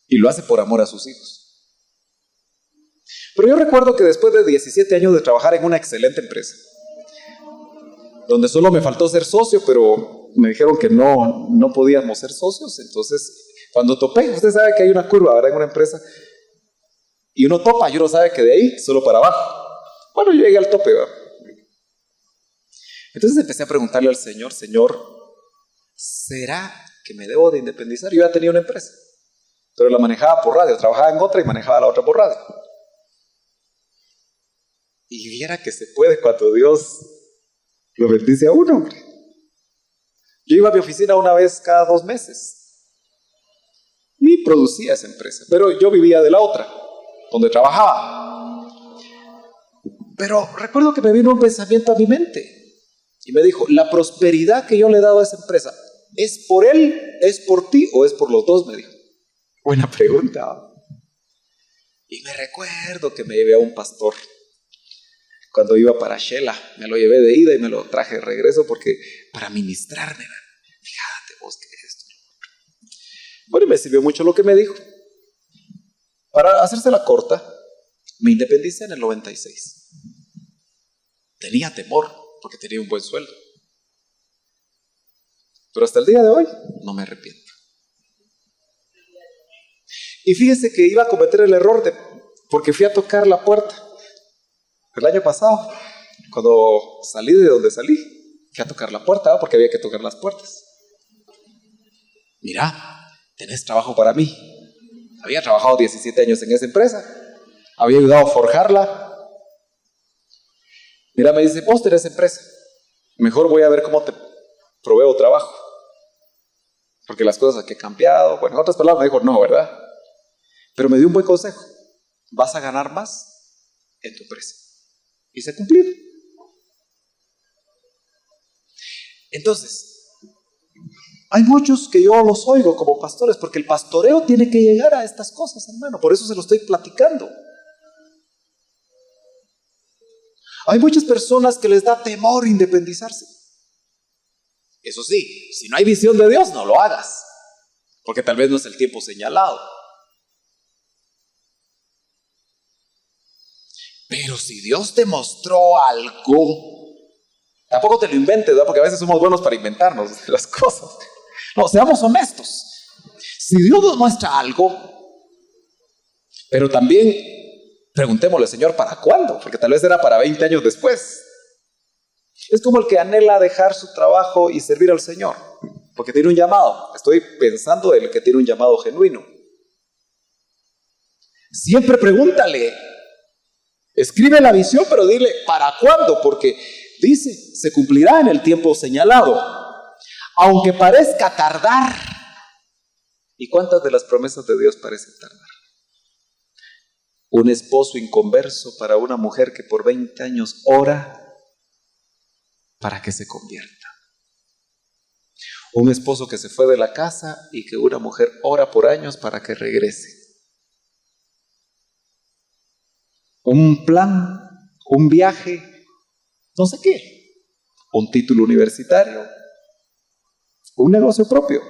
Y lo hace por amor a sus hijos. Pero yo recuerdo que después de 17 años de trabajar en una excelente empresa, donde solo me faltó ser socio, pero me dijeron que no podíamos ser socios, entonces cuando topé, usted sabe que hay una curva, ¿verdad? En una empresa, y uno topa y uno sabe que de ahí solo para abajo. Bueno, yo llegué al tope, ¿verdad? Entonces empecé a preguntarle al Señor, Señor, ¿será que me debo de independizar? Yo ya tenía una empresa, pero la manejaba por radio, trabajaba en otra y manejaba la otra por radio. Y viera que se puede cuando Dios lo bendice a uno, hombre. Yo iba a mi oficina una vez cada 2 meses y producía esa empresa, pero yo vivía de la otra, donde trabajaba. Pero recuerdo que me vino un pensamiento a mi mente y me dijo, la prosperidad que yo le he dado a esa empresa, ¿es por él, es por ti o es por los dos? Me dijo. Buena pregunta. Y me recuerdo que me llevé a un pastor cuando iba para Shela, me lo llevé de ida y me lo traje de regreso porque para ministrarme, fíjate vos que esto. Bueno, y me sirvió mucho lo que me dijo. Para hacérsela corta, me independicé en el 96. Tenía temor porque tenía un buen sueldo. Pero hasta el día de hoy no me arrepiento. Y fíjese que iba a cometer el error porque fui a tocar la puerta. El año pasado, cuando salí de donde salí, fui a tocar la puerta, porque había que tocar las puertas. Mira, tenés trabajo para mí. Había trabajado 17 años en esa empresa. Había ayudado a forjarla. Mira, me dice, vos tenés empresa. Mejor voy a ver cómo te proveo trabajo. Porque las cosas aquí han cambiado. Bueno, en otras palabras me dijo, no, ¿verdad? Pero me dio un buen consejo. Vas a ganar más en tu empresa. Y se ha cumplido. Entonces, hay muchos que yo los oigo como pastores, porque el pastoreo tiene que llegar a estas cosas, hermano. Por eso se lo estoy platicando. Hay muchas personas que les da temor independizarse. Eso sí, si no hay visión de Dios, no lo hagas, porque tal vez no es el tiempo señalado. Pero si Dios te mostró algo, tampoco te lo inventes, ¿verdad? Porque a veces somos buenos para inventarnos las cosas. No, seamos honestos. Si Dios nos muestra algo, pero también preguntémosle, Señor, ¿para cuándo? Porque tal vez era para 20 años después. Es como el que anhela dejar su trabajo y servir al Señor, porque tiene un llamado. Estoy pensando en el que tiene un llamado genuino. Siempre pregúntale. Escribe la visión, pero dile, ¿para cuándo? Porque dice, se cumplirá en el tiempo señalado, aunque parezca tardar. ¿Y cuántas de las promesas de Dios parecen tardar? Un esposo inconverso para una mujer que por 20 años ora para que se convierta. Un esposo que se fue de la casa y que una mujer ora por años para que regrese. Un plan, un viaje, no sé qué, un título universitario, un negocio propio.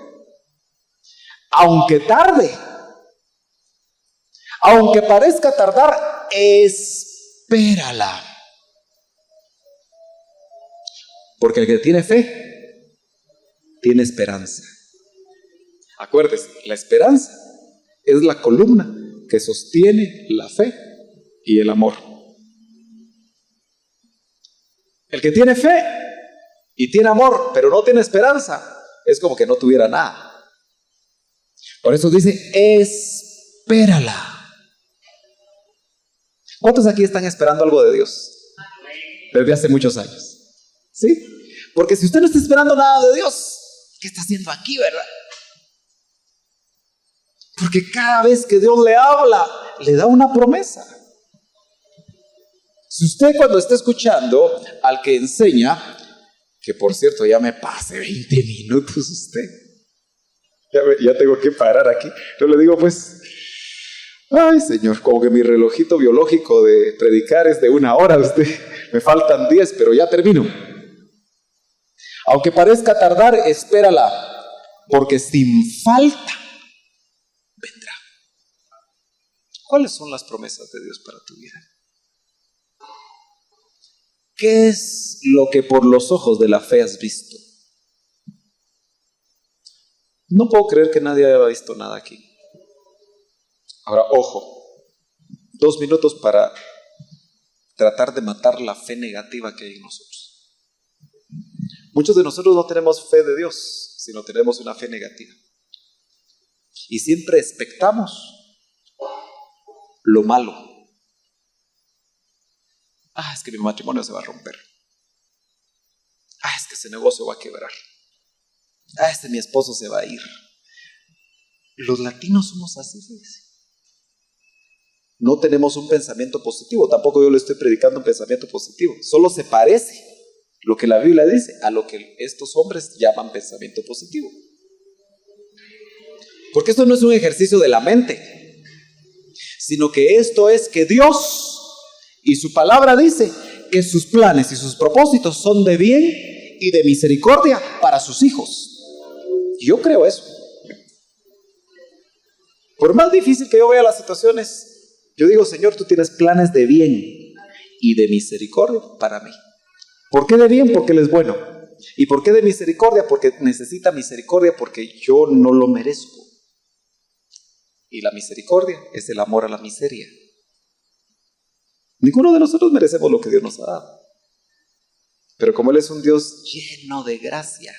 Aunque tarde, aunque parezca tardar, espérala. Porque el que tiene fe, tiene esperanza. Acuérdese, la esperanza es la columna que sostiene la fe y el amor. El que tiene fe y tiene amor, pero no tiene esperanza, es como que no tuviera nada. Por eso dice, espérala. ¿Cuántos aquí están esperando algo de Dios? Desde hace muchos años. ¿Sí? Porque si usted no está esperando nada de Dios, ¿qué está haciendo aquí, verdad? Porque cada vez que Dios le habla, le da una promesa. Si usted cuando está escuchando al que enseña, que por cierto ya me pasé 20 minutos usted, ya tengo que parar aquí, yo le digo pues, ay Señor, como que mi relojito biológico de predicar es de 1 hora, usted, me faltan 10, pero ya termino. Aunque parezca tardar, espérala, porque sin falta vendrá. ¿Cuáles son las promesas de Dios para tu vida? ¿Qué es lo que por los ojos de la fe has visto? No puedo creer que nadie haya visto nada aquí. Ahora, ojo, 2 minutos para tratar de matar la fe negativa que hay en nosotros. Muchos de nosotros no tenemos fe de Dios, sino tenemos una fe negativa. Y siempre expectamos lo malo. Es que mi matrimonio se va a romper. Es que ese negocio va a quebrar. Mi esposo se va a ir. Los latinos somos así, fíjense. No tenemos un pensamiento positivo. Tampoco yo le estoy predicando un pensamiento positivo. Solo se parece lo que la Biblia dice a lo que estos hombres llaman pensamiento positivo. Porque esto no es un ejercicio de la mente, sino que esto es que Dios y su palabra dice que sus planes y sus propósitos son de bien y de misericordia para sus hijos. Y yo creo eso. Por más difícil que yo vea las situaciones, yo digo, Señor, tú tienes planes de bien y de misericordia para mí. ¿Por qué de bien? Porque Él es bueno. ¿Y por qué de misericordia? Porque necesita misericordia, porque yo no lo merezco. Y la misericordia es el amor a la miseria. Ninguno de nosotros merecemos lo que Dios nos ha dado. Pero como Él es un Dios lleno de gracia,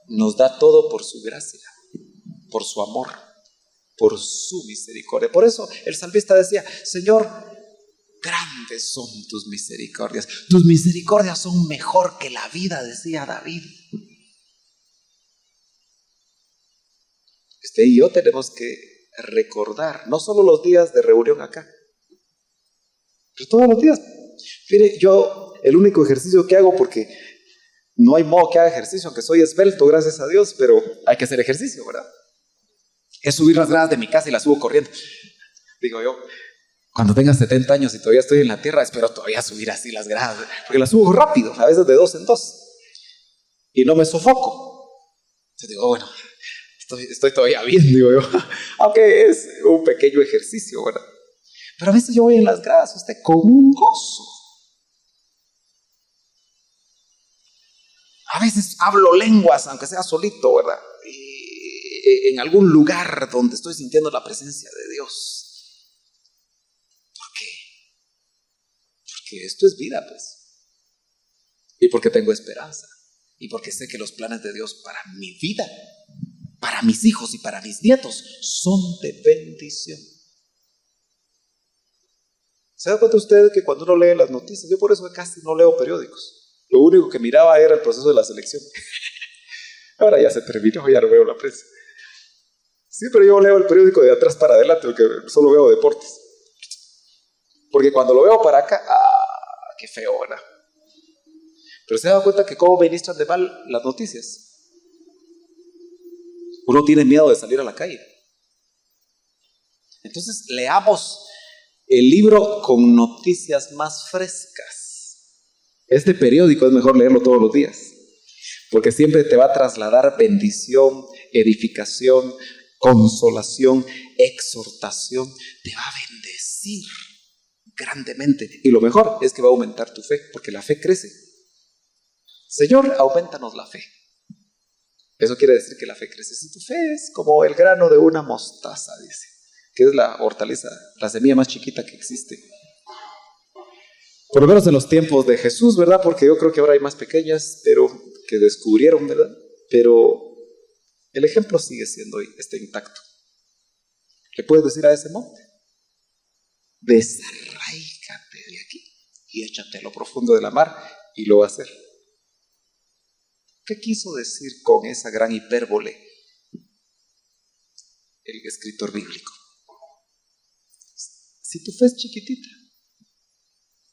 nos da todo por su gracia, por su amor, por su misericordia. Por eso el salmista decía, Señor, grandes son tus misericordias. Tus misericordias son mejor que la vida, decía David. Usted y yo tenemos que recordar, no solo los días de reunión acá, pero todos los días. Mire, yo el único ejercicio que hago, porque no hay modo que haga ejercicio, aunque soy esbelto, gracias a Dios, pero hay que hacer ejercicio, ¿verdad? Es subir las gradas de mi casa y las subo corriendo. Digo yo, cuando tenga 70 años y todavía estoy en la tierra, espero todavía subir así las gradas, porque las subo rápido, a veces de 2 en 2, y no me sofoco. Entonces digo, bueno, estoy todavía bien, digo yo, aunque es un pequeño ejercicio, ¿verdad? Pero a veces yo voy en las gradas, usted, con un gozo. A veces hablo lenguas, aunque sea solito, ¿verdad? En algún lugar donde estoy sintiendo la presencia de Dios. ¿Por qué? Porque esto es vida, pues. Y porque tengo esperanza. Y porque sé que los planes de Dios para mi vida, para mis hijos y para mis nietos, son de bendición. ¿Se da cuenta usted que cuando uno lee las noticias, yo por eso casi no leo periódicos? Lo único que miraba era el proceso de la selección. Ahora ya se terminó, ya no veo la prensa. Sí, pero yo leo el periódico de atrás para adelante, porque solo veo deportes. Porque cuando lo veo para acá, qué feo, ¿verdad? Pero se da cuenta que cómo ministran de mal las noticias. Uno tiene miedo de salir a la calle. Entonces leamos el libro con noticias más frescas. Este periódico es mejor leerlo todos los días, porque siempre te va a trasladar bendición, edificación, consolación, exhortación. Te va a bendecir grandemente. Y lo mejor es que va a aumentar tu fe, porque la fe crece. Señor, aumentanos la fe. Eso quiere decir que la fe crece. Si tu fe es como el grano de una mostaza, dice, que es la hortaliza, la semilla más chiquita que existe. Por lo menos en los tiempos de Jesús, ¿verdad? Porque yo creo que ahora hay más pequeñas, pero que descubrieron, ¿verdad? Pero el ejemplo sigue siendo intacto. ¿Le puedes decir a ese monte? Desarráigate de aquí y échate a lo profundo de la mar, y lo va a hacer. ¿Qué quiso decir con esa gran hipérbole el escritor bíblico? Si tu fe es chiquitita,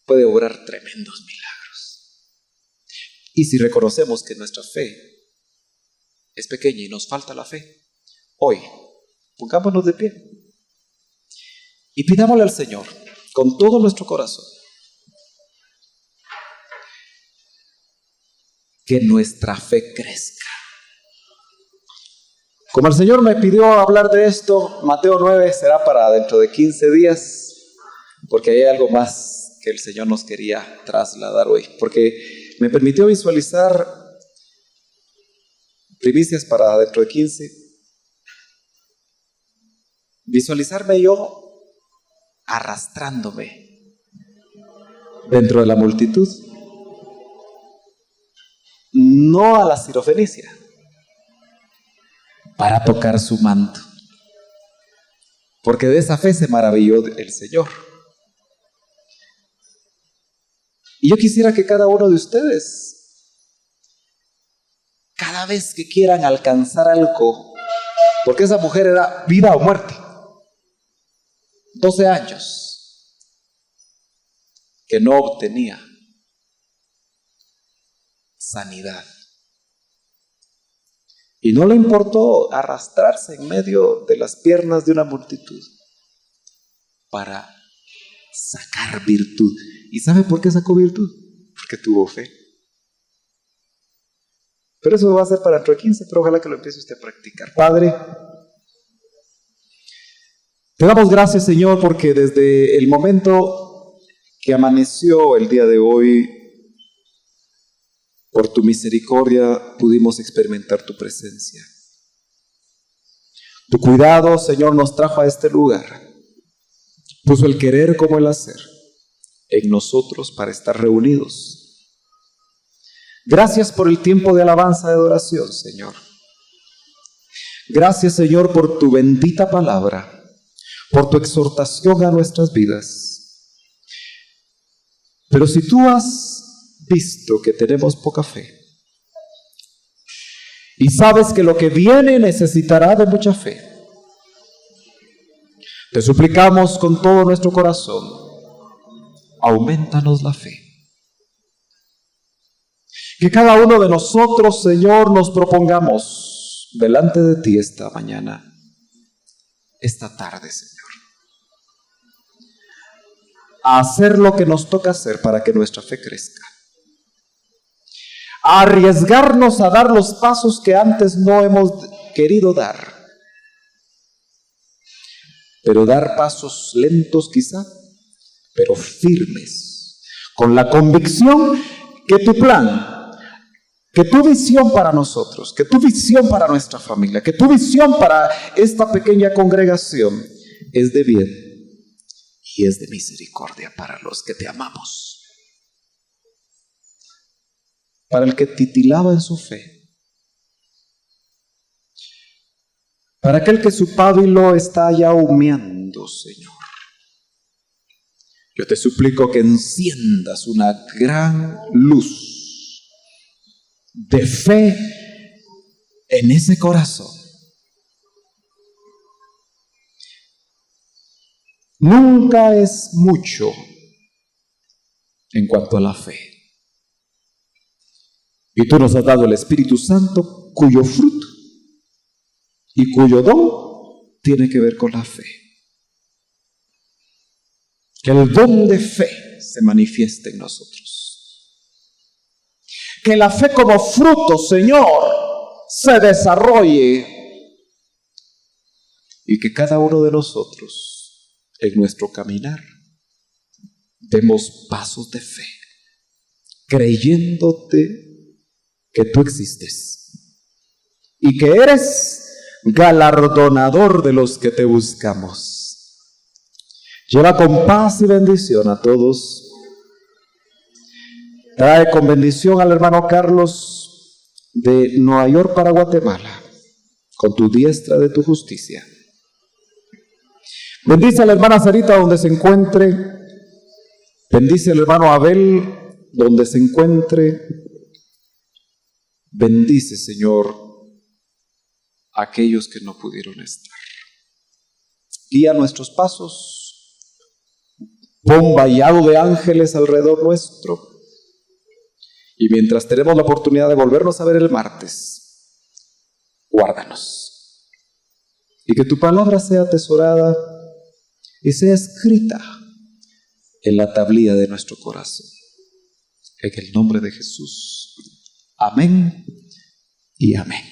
puede obrar tremendos milagros. Y si reconocemos que nuestra fe es pequeña y nos falta la fe, hoy pongámonos de pie y pidámosle al Señor con todo nuestro corazón que nuestra fe crezca. Como el Señor me pidió hablar de esto, Mateo 9 será para dentro de 15 días, porque hay algo más que el Señor nos quería trasladar hoy, porque me permitió visualizar primicias para dentro de 15, visualizarme yo arrastrándome dentro de la multitud, no a la Sirofenicia, para tocar su manto, porque de esa fe se maravilló el Señor. Y yo quisiera que cada uno de ustedes, cada vez que quieran alcanzar algo, porque esa mujer era vida o muerte, 12 años, que no obtenía sanidad. Y no le importó arrastrarse en medio de las piernas de una multitud para sacar virtud. ¿Y sabe por qué sacó virtud? Porque tuvo fe. Pero eso va a ser para dentro de 15, pero ojalá que lo empiece usted a practicar. Padre, te damos gracias, Señor, porque desde el momento que amaneció el día de hoy, por tu misericordia pudimos experimentar tu presencia. Tu cuidado, Señor, nos trajo a este lugar. Puso el querer como el hacer en nosotros para estar reunidos. Gracias por el tiempo de alabanza y adoración, Señor. Gracias, Señor, por tu bendita palabra, por tu exhortación a nuestras vidas. Pero si tú has visto que tenemos poca fe y sabes que lo que viene necesitará de mucha fe, te suplicamos con todo nuestro corazón, aumentanos la fe. Que cada uno de nosotros, Señor, nos propongamos delante de ti esta mañana, esta tarde, Señor, a hacer lo que nos toca hacer para que nuestra fe crezca. A arriesgarnos a dar los pasos que antes no hemos querido dar, pero dar pasos lentos quizá, pero firmes, con la convicción que tu plan, que tu visión para nosotros, que tu visión para nuestra familia, que tu visión para esta pequeña congregación es de bien y es de misericordia para los que te amamos. Para el que titilaba en su fe, para aquel que su pábilo está ya humeando, Señor, yo te suplico que enciendas una gran luz de fe en ese corazón. Nunca es mucho en cuanto a la fe. Y tú nos has dado el Espíritu Santo, cuyo fruto y cuyo don tiene que ver con la fe. Que el don de fe se manifieste en nosotros. Que la fe como fruto, Señor, se desarrolle. Y que cada uno de nosotros, en nuestro caminar, demos pasos de fe, creyéndote que tú existes y que eres galardonador de los que te buscamos. Lleva con paz y bendición a todos. Trae con bendición al hermano Carlos de Nueva York para Guatemala, con tu diestra de tu justicia. Bendice a la hermana Sarita donde se encuentre. Bendice al hermano Abel donde se encuentre. Bendice, Señor, a aquellos que no pudieron estar. Guía nuestros pasos. Pon vallado de ángeles alrededor nuestro. Y mientras tenemos la oportunidad de volvernos a ver el martes, guárdanos. Y que tu palabra sea atesorada y sea escrita en la tablilla de nuestro corazón. En el nombre de Jesús. Amén y amén.